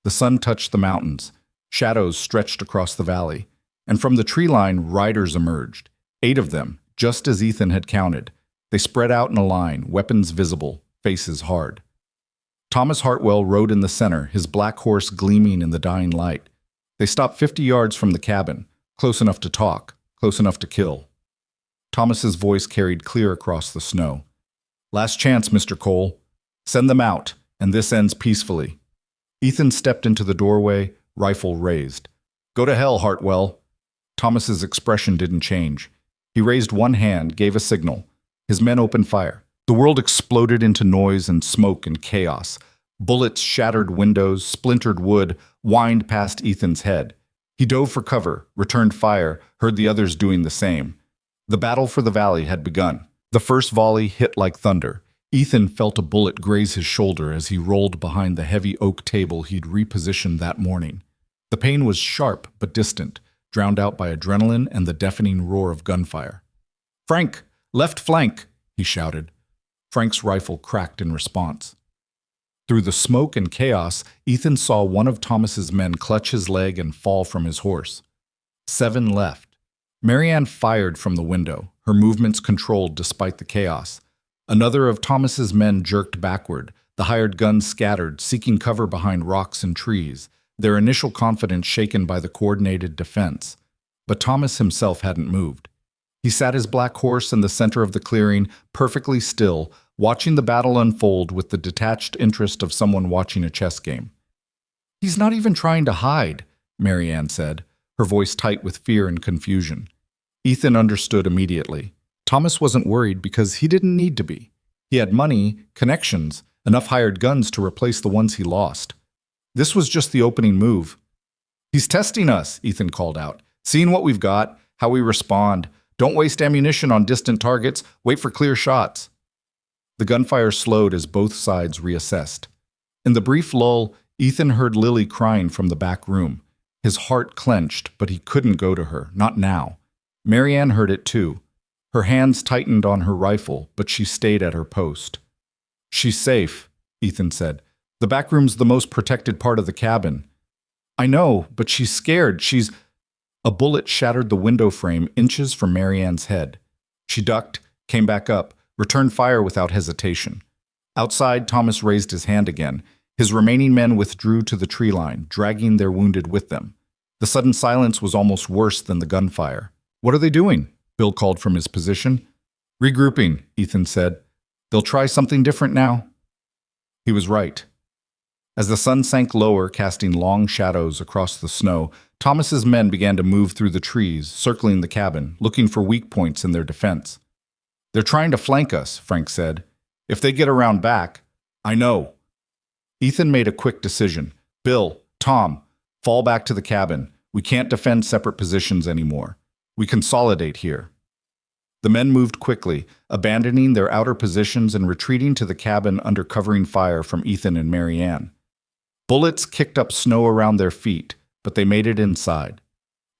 The sun touched the mountains. Shadows stretched across the valley. And from the tree line, riders emerged. 8 of them, just as Ethan had counted. They spread out in a line, weapons visible, faces hard. Thomas Hartwell rode in the center, his black horse gleaming in the dying light. They stopped 50 yards from the cabin, close enough to talk, close enough to kill. Thomas's voice carried clear across the snow. Last chance, Mr. Cole. Send them out, and this ends peacefully. Ethan stepped into the doorway, rifle raised. Go to hell, Hartwell. Thomas's expression didn't change. He raised one hand, gave a signal. His men opened fire. The world exploded into noise and smoke and chaos. Bullets shattered windows, splintered wood, whined past Ethan's head. He dove for cover, returned fire, heard the others doing the same. The battle for the valley had begun. The first volley hit like thunder. Ethan felt a bullet graze his shoulder as he rolled behind the heavy oak table he'd repositioned that morning. The pain was sharp but distant, drowned out by adrenaline and the deafening roar of gunfire. Frank, left flank, he shouted. Frank's rifle cracked in response. Through the smoke and chaos, Ethan saw one of Thomas's men clutch his leg and fall from his horse. 7 left. Maryanne fired from the window, her movements controlled despite the chaos. Another of Thomas's men jerked backward, the hired guns scattered, seeking cover behind rocks and trees, their initial confidence shaken by the coordinated defense. But Thomas himself hadn't moved. He sat his black horse in the center of the clearing, perfectly still, watching the battle unfold with the detached interest of someone watching a chess game. He's not even trying to hide, Maryanne said, her voice tight with fear and confusion. Ethan understood immediately. Thomas wasn't worried because he didn't need to be. He had money, connections, enough hired guns to replace the ones he lost. This was just the opening move. He's testing us, Ethan called out. Seeing what we've got, how we respond. Don't waste ammunition on distant targets. Wait for clear shots. The gunfire slowed as both sides reassessed. In the brief lull, Ethan heard Lily crying from the back room. His heart clenched, but he couldn't go to her, not now. Maryanne heard it too. Her hands tightened on her rifle, but she stayed at her post. She's safe, Ethan said. The back room's the most protected part of the cabin. I know, but she's scared. A bullet shattered the window frame inches from Maryanne's head. She ducked, came back up, returned fire without hesitation. Outside, Thomas raised his hand again. His remaining men withdrew to the tree line, dragging their wounded with them. The sudden silence was almost worse than the gunfire. What are they doing? Bill called from his position. Regrouping, Ethan said. They'll try something different now. He was right. As the sun sank lower, casting long shadows across the snow, Thomas's men began to move through the trees, circling the cabin, looking for weak points in their defense. They're trying to flank us, Frank said. If they get around back, I know. Ethan made a quick decision. Bill, Tom, fall back to the cabin. We can't defend separate positions anymore. We consolidate here. The men moved quickly, abandoning their outer positions and retreating to the cabin under covering fire from Ethan and Maryanne. Bullets kicked up snow around their feet, but they made it inside.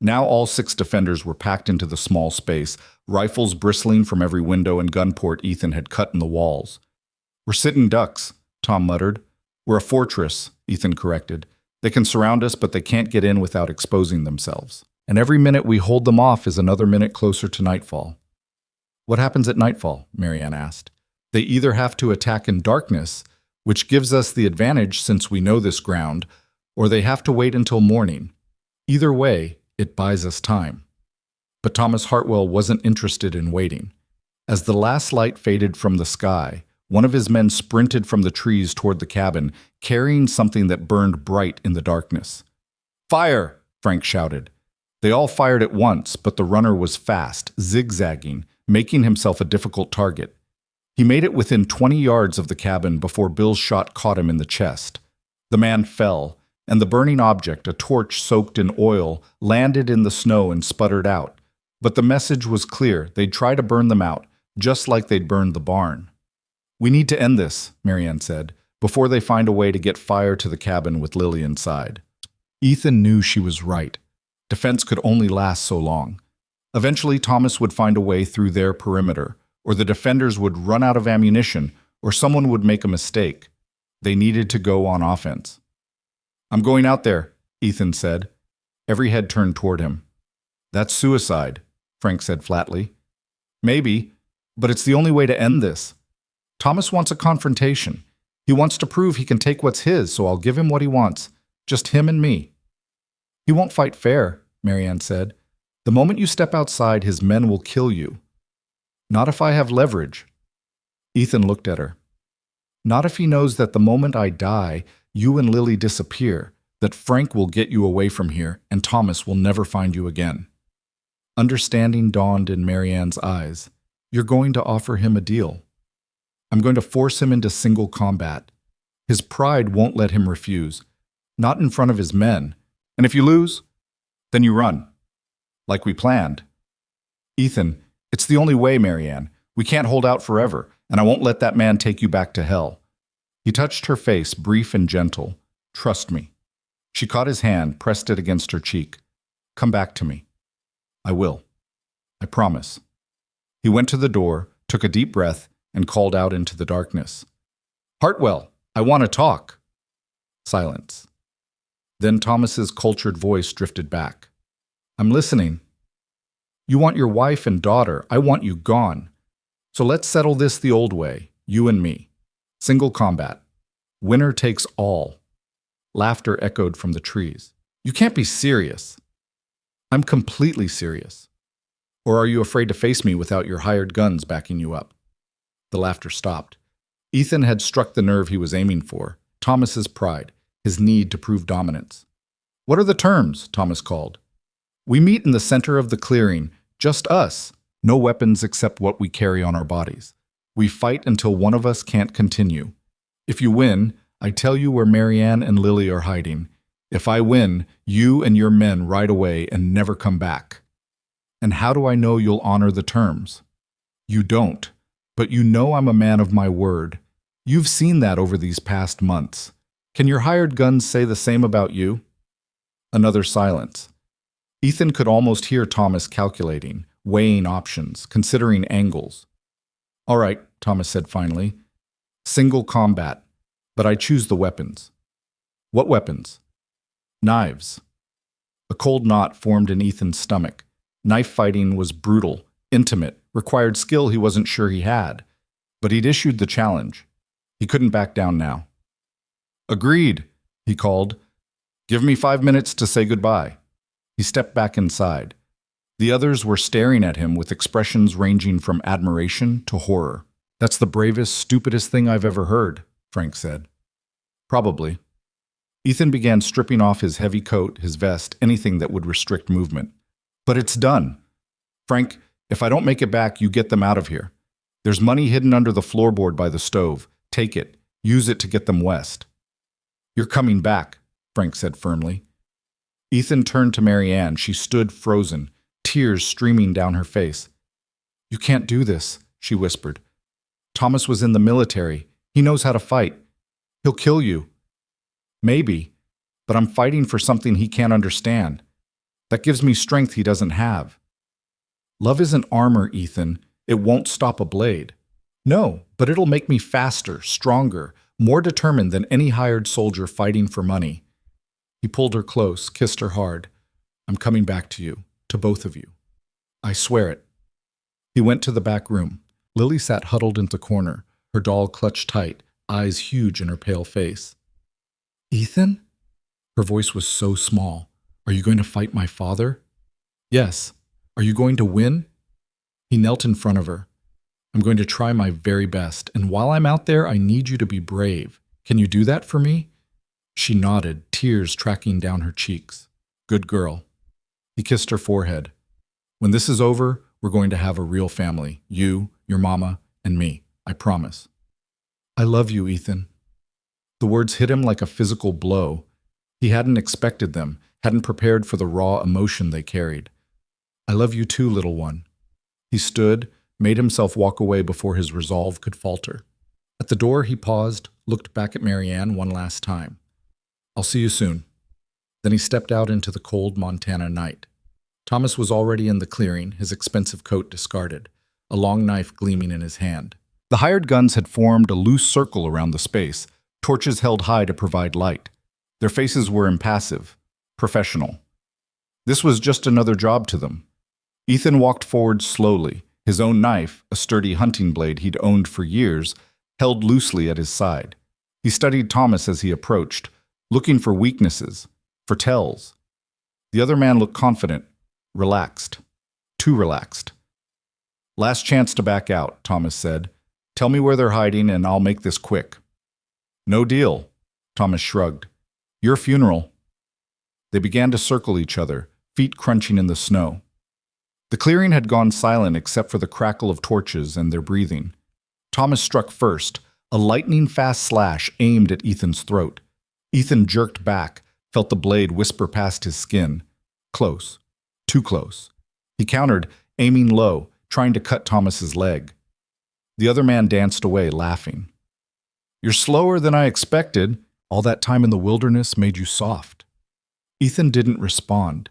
Now all 6 defenders were packed into the small space, rifles bristling from every window and gun port Ethan had cut in the walls. "We're sitting ducks," Tom muttered. "We're a fortress," Ethan corrected. "They can surround us, but they can't get in without exposing themselves. And every minute we hold them off is another minute closer to nightfall." "What happens at nightfall?" Maryanne asked. "They either have to attack in darkness, which gives us the advantage since we know this ground, or they have to wait until morning. Either way, it buys us time." But Thomas Hartwell wasn't interested in waiting. As the last light faded from the sky, one of his men sprinted from the trees toward the cabin, carrying something that burned bright in the darkness. "Fire!" Frank shouted. They all fired at once, but the runner was fast, zigzagging, making himself a difficult target. He made it within 20 yards of the cabin before Bill's shot caught him in the chest. The man fell, and the burning object, a torch soaked in oil, landed in the snow and sputtered out. But the message was clear. They'd try to burn them out, just like they'd burned the barn. "We need to end this," Maryanne said, "before they find a way to get fire to the cabin with Lily inside." Ethan knew she was right. Defense could only last so long. Eventually, Thomas would find a way through their perimeter, or the defenders would run out of ammunition, or someone would make a mistake. They needed to go on offense. "I'm going out there," Ethan said. Every head turned toward him. "That's suicide," Frank said flatly. "Maybe, but it's the only way to end this. Thomas wants a confrontation. He wants to prove he can take what's his, so I'll give him what he wants. Just him and me." "He won't fight fair," Maryanne said. "The moment you step outside, his men will kill you." "Not if I have leverage." Ethan looked at her. "Not if he knows that the moment I die, you and Lily disappear, that Frank will get you away from here, and Thomas will never find you again." Understanding dawned in Maryanne's eyes. "You're going to offer him a deal." "I'm going to force him into single combat. His pride won't let him refuse. Not in front of his men. And if you lose, then you run. Like we planned." "Ethan, it's the only way, Maryanne. We can't hold out forever, and I won't let that man take you back to hell." He touched her face, brief and gentle. "Trust me." She caught his hand, pressed it against her cheek. "Come back to me." "I will. I promise." He went to the door, took a deep breath, and called out into the darkness. "Hartwell, I want to talk." Silence. Then Thomas's cultured voice drifted back. "I'm listening. You want your wife and daughter. I want you gone. So let's settle this the old way, you and me. Single combat. Winner takes all." Laughter echoed from the trees. "You can't be serious." "I'm completely serious. Or are you afraid to face me without your hired guns backing you up?" The laughter stopped. Ethan had struck the nerve he was aiming for, Thomas's pride, his need to prove dominance. "What are the terms?" Thomas called. "We meet in the center of the clearing, just us. No weapons except what we carry on our bodies. We fight until one of us can't continue. If you win, I tell you where Maryanne and Lily are hiding. If I win, you and your men ride away and never come back." "And how do I know you'll honor the terms?" "You don't, but you know I'm a man of my word. You've seen that over these past months. Can your hired guns say the same about you?" Another silence. Ethan could almost hear Thomas calculating, weighing options, considering angles. "All right," Thomas said finally. "Single combat, but I choose the weapons." "What weapons?" "Knives." A cold knot formed in Ethan's stomach. Knife fighting was brutal, intimate, required skill he wasn't sure he had. But he'd issued the challenge. He couldn't back down now. "Agreed," he called. "Give me 5 minutes to say goodbye." He stepped back inside. The others were staring at him with expressions ranging from admiration to horror. "That's the bravest, stupidest thing I've ever heard," Frank said. "Probably." Ethan began stripping off his heavy coat, his vest, anything that would restrict movement. "But it's done. Frank, if I don't make it back, you get them out of here. There's money hidden under the floorboard by the stove. Take it. Use it to get them west." "You're coming back," Frank said firmly. Ethan turned to Maryanne. She stood frozen, tears streaming down her face. "You can't do this," she whispered. "Thomas was in the military. He knows how to fight. He'll kill you." "Maybe, but I'm fighting for something he can't understand. That gives me strength he doesn't have. Love isn't armor, Ethan. It won't stop a blade. No, but it'll make me faster, stronger, more determined than any hired soldier fighting for money. He pulled her close, kissed her hard. I'm coming back to you, to both of you. I swear it. He went to the back room. Lily sat huddled in the corner, her doll clutched tight, eyes huge in her pale face. Ethan? Her voice was so small. Are you going to fight my father? Yes. Are you going to win? He knelt in front of her. I'm going to try my very best, and while I'm out there, I need you to be brave. Can you do that for me? She nodded, tears tracking down her cheeks. Good girl. He kissed her forehead. When this is over, we're going to have a real family. You, your mama, and me. I promise. I love you, Ethan. The words hit him like a physical blow. He hadn't expected them, hadn't prepared for the raw emotion they carried. I love you too, little one. He stood, made himself walk away before his resolve could falter. At the door, he paused, looked back at Maryanne one last time. I'll see you soon. Then he stepped out into the cold Montana night. Thomas was already in the clearing, his expensive coat discarded, a long knife gleaming in his hand. The hired guns had formed a loose circle around the space, torches held high to provide light. Their faces were impassive, professional. This was just another job to them. Ethan walked forward slowly, his own knife, a sturdy hunting blade he'd owned for years, held loosely at his side. He studied Thomas as he approached, looking for weaknesses, for tells. The other man looked confident, relaxed, too relaxed. Last chance to back out, Thomas said. Tell me where they're hiding and I'll make this quick. No deal, Thomas shrugged. Your funeral. They began to circle each other, feet crunching in the snow. The clearing had gone silent except for the crackle of torches and their breathing. Thomas struck first, a lightning-fast slash aimed at Ethan's throat. Ethan jerked back, felt the blade whisper past his skin. Close. Too close. He countered, aiming low, trying to cut Thomas's leg. The other man danced away, laughing. You're slower than I expected. All that time in the wilderness made you soft. Ethan didn't respond.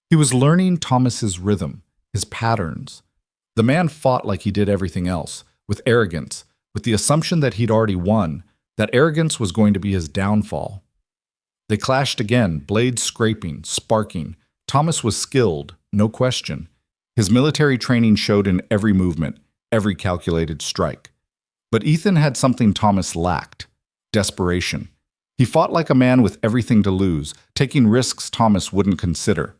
He was learning Thomas's rhythm, his patterns. The man fought like he did everything else, with arrogance, with the assumption that he'd already won, that arrogance was going to be his downfall. They clashed again, blades scraping, sparking. Thomas was skilled, no question. His military training showed in every movement, every calculated strike. But Ethan had something Thomas lacked: desperation. He fought like a man with everything to lose, taking risks Thomas wouldn't consider.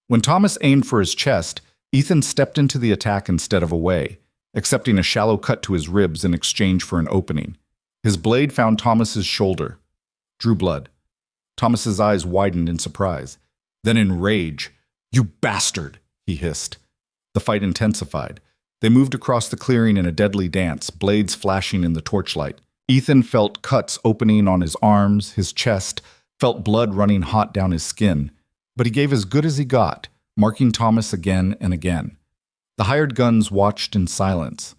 When Thomas aimed for his chest, Ethan stepped into the attack instead of away, accepting a shallow cut to his ribs in exchange for an opening. His blade found Thomas's shoulder. Drew blood. Thomas's eyes widened in surprise. Then in rage, "You bastard!" he hissed. The fight intensified. They moved across the clearing in a deadly dance, blades flashing in the torchlight. Ethan felt cuts opening on his arms, his chest, felt blood running hot down his skin. But he gave as good as he got, marking Thomas again and again. The hired guns watched in silence.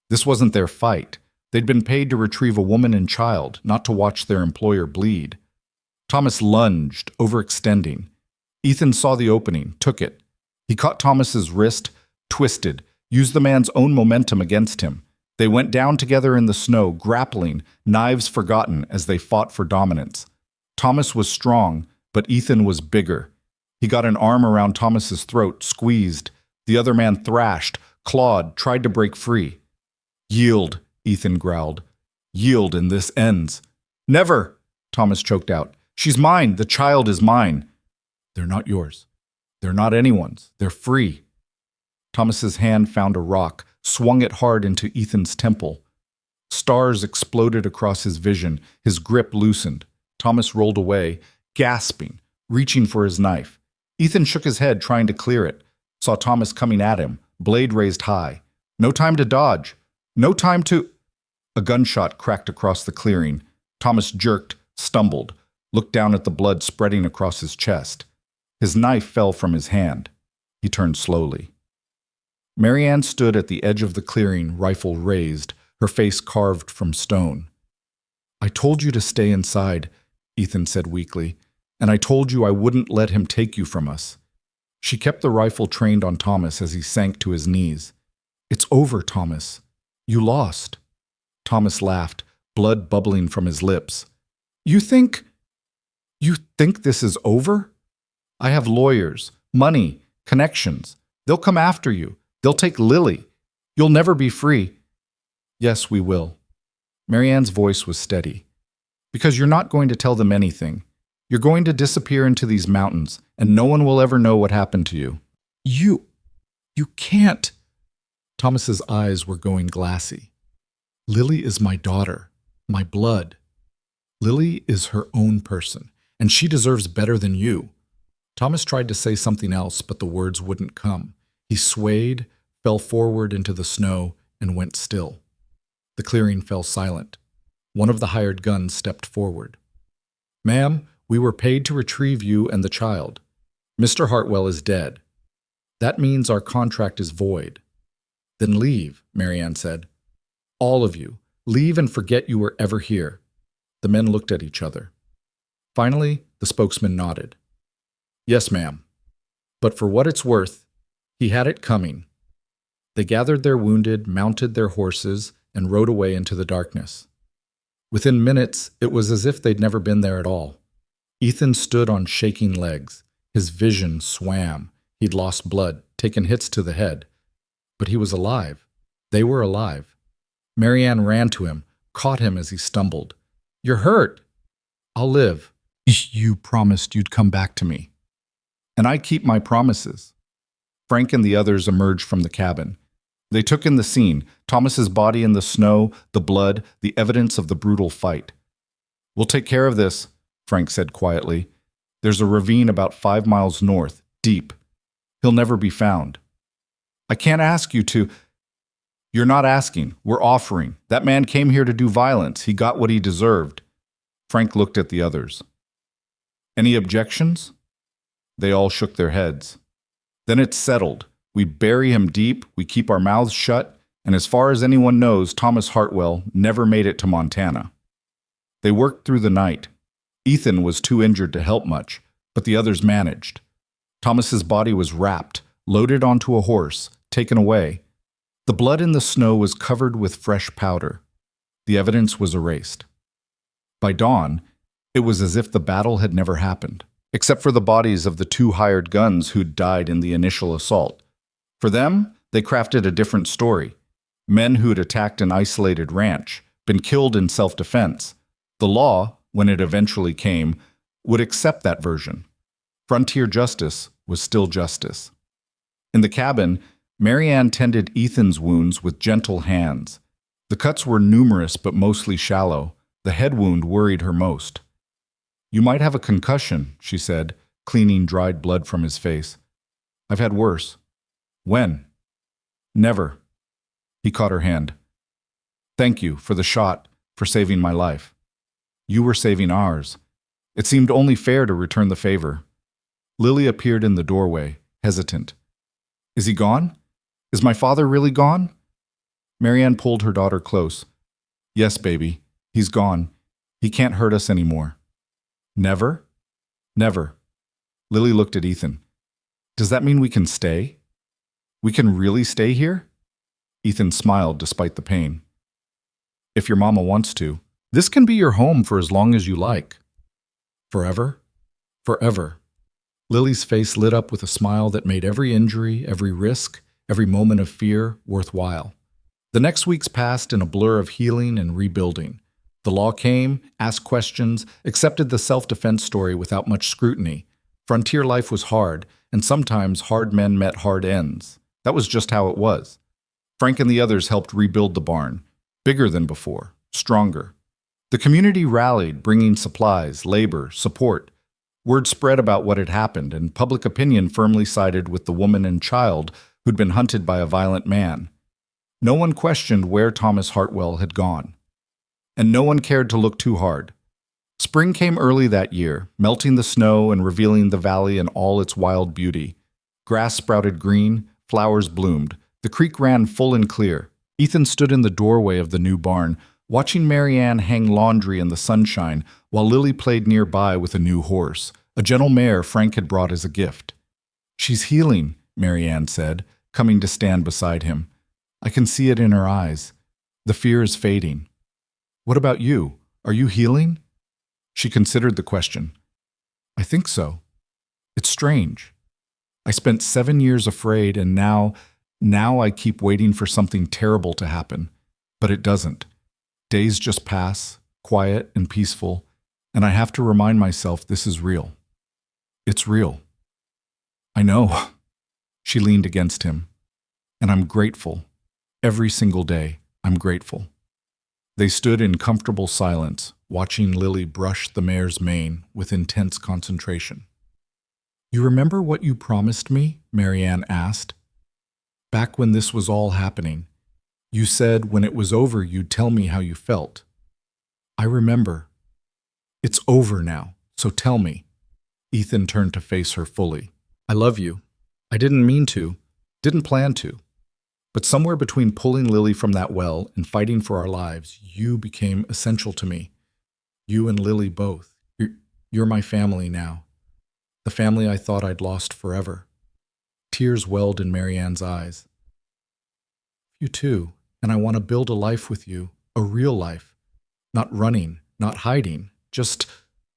This wasn't their fight. They'd been paid to retrieve a woman and child, not to watch their employer bleed. Thomas lunged, overextending. Ethan saw the opening, took it. He caught Thomas's wrist, twisted, used the man's own momentum against him. They went down together in the snow, grappling, knives forgotten as they fought for dominance. Thomas was strong, but Ethan was bigger. He got an arm around Thomas's throat, squeezed. The other man thrashed, clawed, tried to break free. Yield, Ethan growled. Yield and this ends. Never, Thomas choked out. She's mine. The child is mine. They're not yours. They're not anyone's. They're free. Thomas's hand found a rock, swung it hard into Ethan's temple. Stars exploded across his vision. His grip loosened. Thomas rolled away, gasping, reaching for his knife. Ethan shook his head, trying to clear it. Saw Thomas coming at him, blade raised high. No time to dodge. No time to... A gunshot cracked across the clearing. Thomas jerked, stumbled, looked down at the blood spreading across his chest. His knife fell from his hand. He turned slowly. Maryanne stood at the edge of the clearing, rifle raised, her face carved from stone. I told you to stay inside, Ethan said weakly, and I told you I wouldn't let him take you from us. She kept the rifle trained on Thomas as he sank to his knees. "It's over, Thomas. You lost." Thomas laughed, blood bubbling from his lips. You think this is over? I have lawyers, money, connections. They'll come after you. They'll take Lily. You'll never be free." "Yes, we will." Maryanne's voice was steady. "Because you're not going to tell them anything. You're going to disappear into these mountains, and no one will ever know what happened to you." You can't." Thomas's eyes were going glassy. "Lily is my daughter, my blood. Lily is her own person, and she deserves better than you." Thomas tried to say something else, but the words wouldn't come. He swayed, fell forward into the snow, and went still. The clearing fell silent. One of the hired guns stepped forward. "Ma'am, we were paid to retrieve you and the child. Mr. Hartwell is dead. That means our contract is void." "Then leave," Maryanne said. "All of you, leave and forget you were ever here." The men looked at each other. Finally, the spokesman nodded. "Yes, ma'am. But for what it's worth, he had it coming." They gathered their wounded, mounted their horses, and rode away into the darkness. Within minutes, it was as if they'd never been there at all. Ethan stood on shaking legs. His vision swam. He'd lost blood, taken hits to the head. But he was alive. They were alive. Maryanne ran to him, caught him as he stumbled. "You're hurt." "I'll live." "You promised you'd come back to me." "And I keep my promises." Frank and the others emerged from the cabin. They took in the scene, Thomas's body in the snow, the blood, the evidence of the brutal fight. "We'll take care of this," Frank said quietly. "There's a ravine about 5 miles north, deep. He'll never be found." "I can't ask you to." "You're not asking. We're offering. That man came here to do violence. He got what he deserved." Frank looked at the others. "Any objections?" They all shook their heads. "Then it's settled. We bury him deep, we keep our mouths shut, and as far as anyone knows, Thomas Hartwell never made it to Montana." They worked through the night. Ethan was too injured to help much, but the others managed. Thomas's body was wrapped, loaded onto a horse, taken away. The blood in the snow was covered with fresh powder. The evidence was erased. By dawn, it was as if the battle had never happened, except for the bodies of the 2 hired guns who'd died in the initial assault. For them, they crafted a different story. Men who'd attacked an isolated ranch, been killed in self-defense. The law, when it eventually came, would accept that version. Frontier justice was still justice. In the cabin, Maryanne tended Ethan's wounds with gentle hands. The cuts were numerous but mostly shallow. The head wound worried her most. "You might have a concussion," she said, cleaning dried blood from his face. "I've had worse." "When?" "Never." He caught her hand. "Thank you for the shot, for saving my life. You were saving ours. It seemed only fair to return the favor." Lily appeared in the doorway, hesitant. "Is he gone? Is my father really gone?" Maryanne pulled her daughter close. "Yes, baby. He's gone. He can't hurt us anymore." "Never?" "Never." Lily looked at Ethan. "Does that mean we can stay? We can really stay here?" Ethan smiled despite the pain. "If your mama wants to. This can be your home for as long as you like." "Forever?" "Forever." Lily's face lit up with a smile that made every injury, every risk, every moment of fear worthwhile. The next weeks passed in a blur of healing and rebuilding. The law came, asked questions, accepted the self-defense story without much scrutiny. Frontier life was hard, and sometimes hard men met hard ends. That was just how it was. Frank and the others helped rebuild the barn, bigger than before, stronger. The community rallied, bringing supplies, labor, support. Word spread about what had happened, and public opinion firmly sided with the woman and child who'd been hunted by a violent man. No one questioned where Thomas Hartwell had gone. And no one cared to look too hard. Spring came early that year, melting the snow and revealing the valley in all its wild beauty. Grass sprouted green, flowers bloomed. The creek ran full and clear. Ethan stood in the doorway of the new barn, watching Maryanne hang laundry in the sunshine while Lily played nearby with a new horse, a gentle mare Frank had brought as a gift. She's healing, Maryanne said, coming to stand beside him. I can see it in her eyes. The fear is fading. What about you? Are you healing? She considered the question. I think so. It's strange. I spent 7 years afraid, and now I keep waiting for something terrible to happen. But it doesn't. Days just pass, quiet and peaceful, and I have to remind myself this is real. It's real. I know. She leaned against him. And I'm grateful. Every single day, I'm grateful. They stood in comfortable silence, watching Lily brush the mare's mane with intense concentration. You remember what you promised me? Maryanne asked. Back when this was all happening, you said when it was over you'd tell me how you felt. I remember. It's over now, so tell me. Ethan turned to face her fully. I love you. I didn't mean to, didn't plan to. But somewhere between pulling Lily from that well and fighting for our lives, you became essential to me. You and Lily both. You're my family now. The family I thought I'd lost forever. Tears welled in Maryanne's eyes. You too, and I want to build a life with you, a real life. Not running, not hiding, just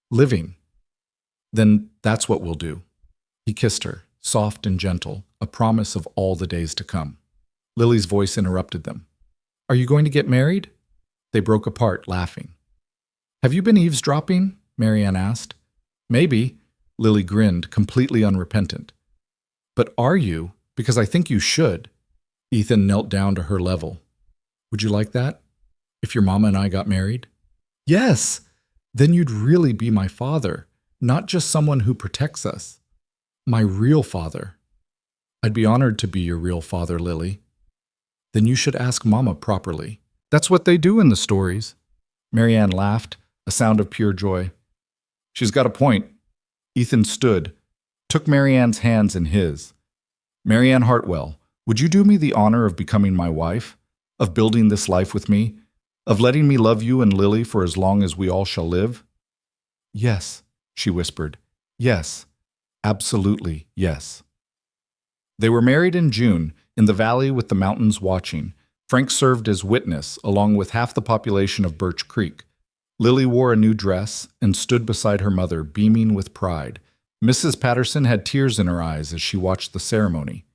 living. Then that's what we'll do. He kissed her, soft and gentle, a promise of all the days to come. Lily's voice interrupted them. Are you going to get married? They broke apart, laughing. Have you been eavesdropping? Maryanne asked. Maybe. Lily grinned, completely unrepentant. But are you? Because I think you should. Ethan knelt down to her level. Would you like that? If your mama and I got married? Yes! Then you'd really be my father, not just someone who protects us. My real father. I'd be honored to be your real father, Lily. Then you should ask Mama properly. That's what they do in the stories. Maryanne laughed, a sound of pure joy. She's got a point. Ethan stood, took Maryanne's hands in his. Maryanne Hartwell, would you do me the honor of becoming my wife, of building this life with me, of letting me love you and Lily for as long as we all shall live? Yes, she whispered. Yes, absolutely yes. They were married in June, in the valley with the mountains watching. Frank served as witness, along with half the population of Birch Creek. Lily wore a new dress and stood beside her mother, beaming with pride. Mrs. Patterson had tears in her eyes as she watched the ceremony.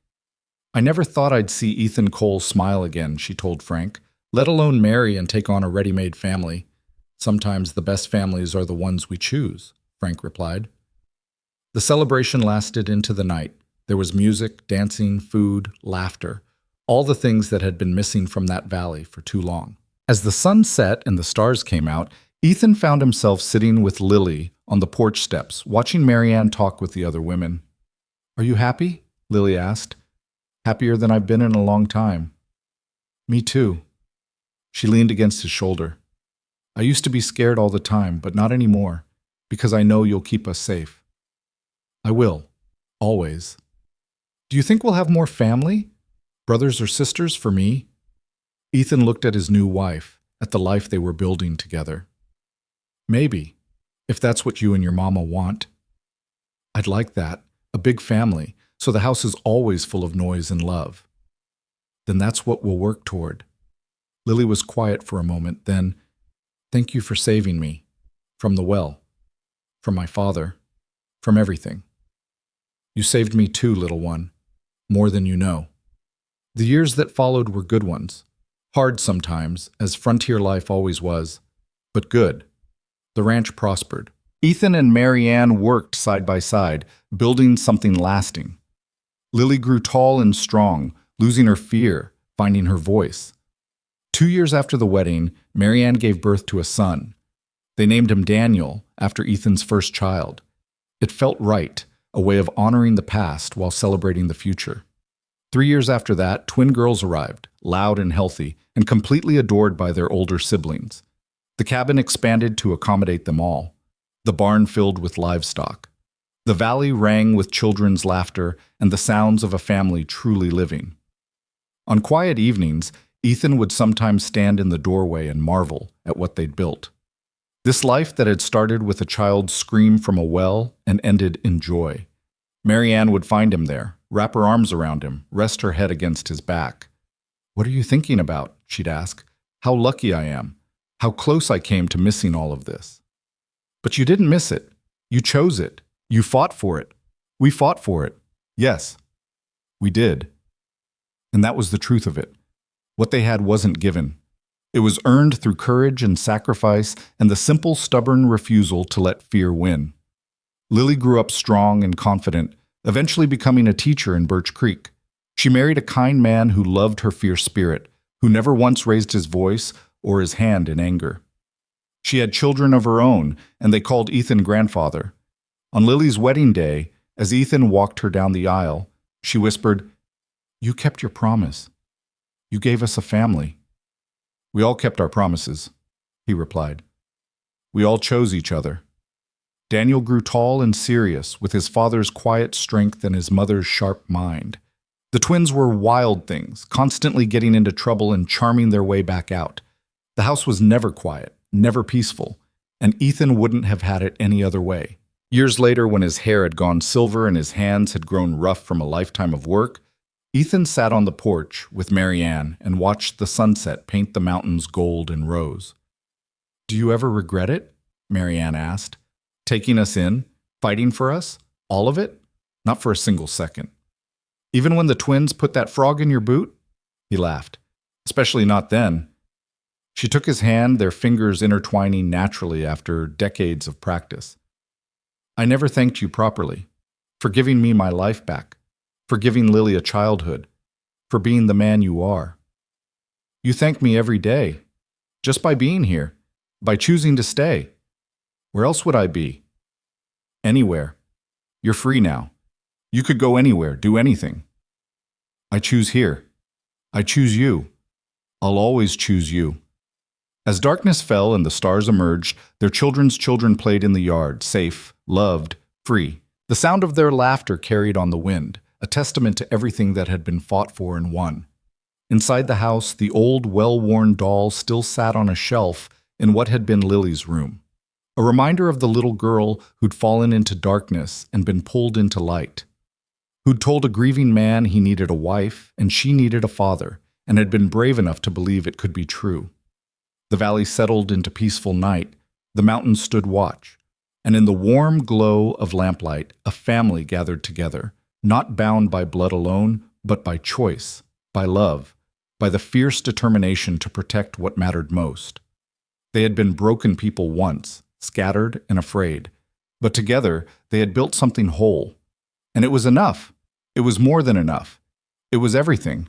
I never thought I'd see Ethan Cole smile again, she told Frank, let alone marry and take on a ready-made family. Sometimes the best families are the ones we choose, Frank replied. The celebration lasted into the night. There was music, dancing, food, laughter, all the things that had been missing from that valley for too long. As the sun set and the stars came out, Ethan found himself sitting with Lily on the porch steps, watching Maryanne talk with the other women. Are you happy? Lily asked. Happier than I've been in a long time. Me too. She leaned against his shoulder. I used to be scared all the time, but not anymore, because I know you'll keep us safe. I will. Always. Do you think we'll have more family? Brothers or sisters for me? Ethan looked at his new wife, at the life they were building together. Maybe, if that's what you and your mama want. I'd like that, a big family, so the house is always full of noise and love. Then that's what we'll work toward. Lily was quiet for a moment, then, thank you for saving me. From the well. From my father. From everything. You saved me too, little one. More than you know. The years that followed were good ones. Hard sometimes, as frontier life always was, but good. The ranch prospered. Ethan and Maryanne worked side by side, building something lasting. Lily grew tall and strong, losing her fear, finding her voice. 2 years after the wedding, Maryanne gave birth to a son. They named him Daniel, after Ethan's first child. It felt right, a way of honoring the past while celebrating the future. 3 years after that, twin girls arrived, loud and healthy, and completely adored by their older siblings. The cabin expanded to accommodate them all. The barn filled with livestock. The valley rang with children's laughter and the sounds of a family truly living. On quiet evenings, Ethan would sometimes stand in the doorway and marvel at what they'd built. This life that had started with a child's scream from a well and ended in joy. Maryanne would find him there, wrap her arms around him, rest her head against his back. "What are you thinking about?" she'd ask. "How lucky I am. How close I came to missing all of this." "But you didn't miss it. You chose it. You fought for it. We fought for it. Yes, we did." And that was the truth of it. What they had wasn't given. It was earned through courage and sacrifice and the simple, stubborn refusal to let fear win. Lily grew up strong and confident, eventually becoming a teacher in Birch Creek. She married a kind man who loved her fierce spirit, who never once raised his voice or his hand in anger. She had children of her own, and they called Ethan grandfather. On Lily's wedding day, as Ethan walked her down the aisle, she whispered, "You kept your promise. You gave us a family." "We all kept our promises," he replied. "We all chose each other." Daniel grew tall and serious, with his father's quiet strength and his mother's sharp mind. The twins were wild things, constantly getting into trouble and charming their way back out. The house was never quiet, never peaceful, and Ethan wouldn't have had it any other way. Years later, when his hair had gone silver and his hands had grown rough from a lifetime of work, Ethan sat on the porch with Maryanne and watched the sunset paint the mountains gold and rose. "Do you ever regret it?" Maryanne asked. "Taking us in, fighting for us, all of it?" "Not for a single second." "Even when the twins put that frog in your boot?" He laughed. "Especially not then." She took his hand, their fingers intertwining naturally after decades of practice. "I never thanked you properly, for giving me my life back, for giving Lily a childhood, for being the man you are. You thank me every day, just by being here, by choosing to stay. Where else would I be?" "Anywhere. You're free now. You could go anywhere, do anything." "I choose here. I choose you. I'll always choose you." As darkness fell and the stars emerged, their children's children played in the yard, safe, loved, free. The sound of their laughter carried on the wind, a testament to everything that had been fought for and won. Inside the house, the old, well-worn doll still sat on a shelf in what had been Lily's room. A reminder of the little girl who'd fallen into darkness and been pulled into light. Who'd told a grieving man he needed a wife and she needed a father, and had been brave enough to believe it could be true. The valley settled into peaceful night, the mountains stood watch, and in the warm glow of lamplight, a family gathered together, not bound by blood alone, but by choice, by love, by the fierce determination to protect what mattered most. They had been broken people once, scattered and afraid, but together they had built something whole. And it was enough. It was more than enough. It was everything.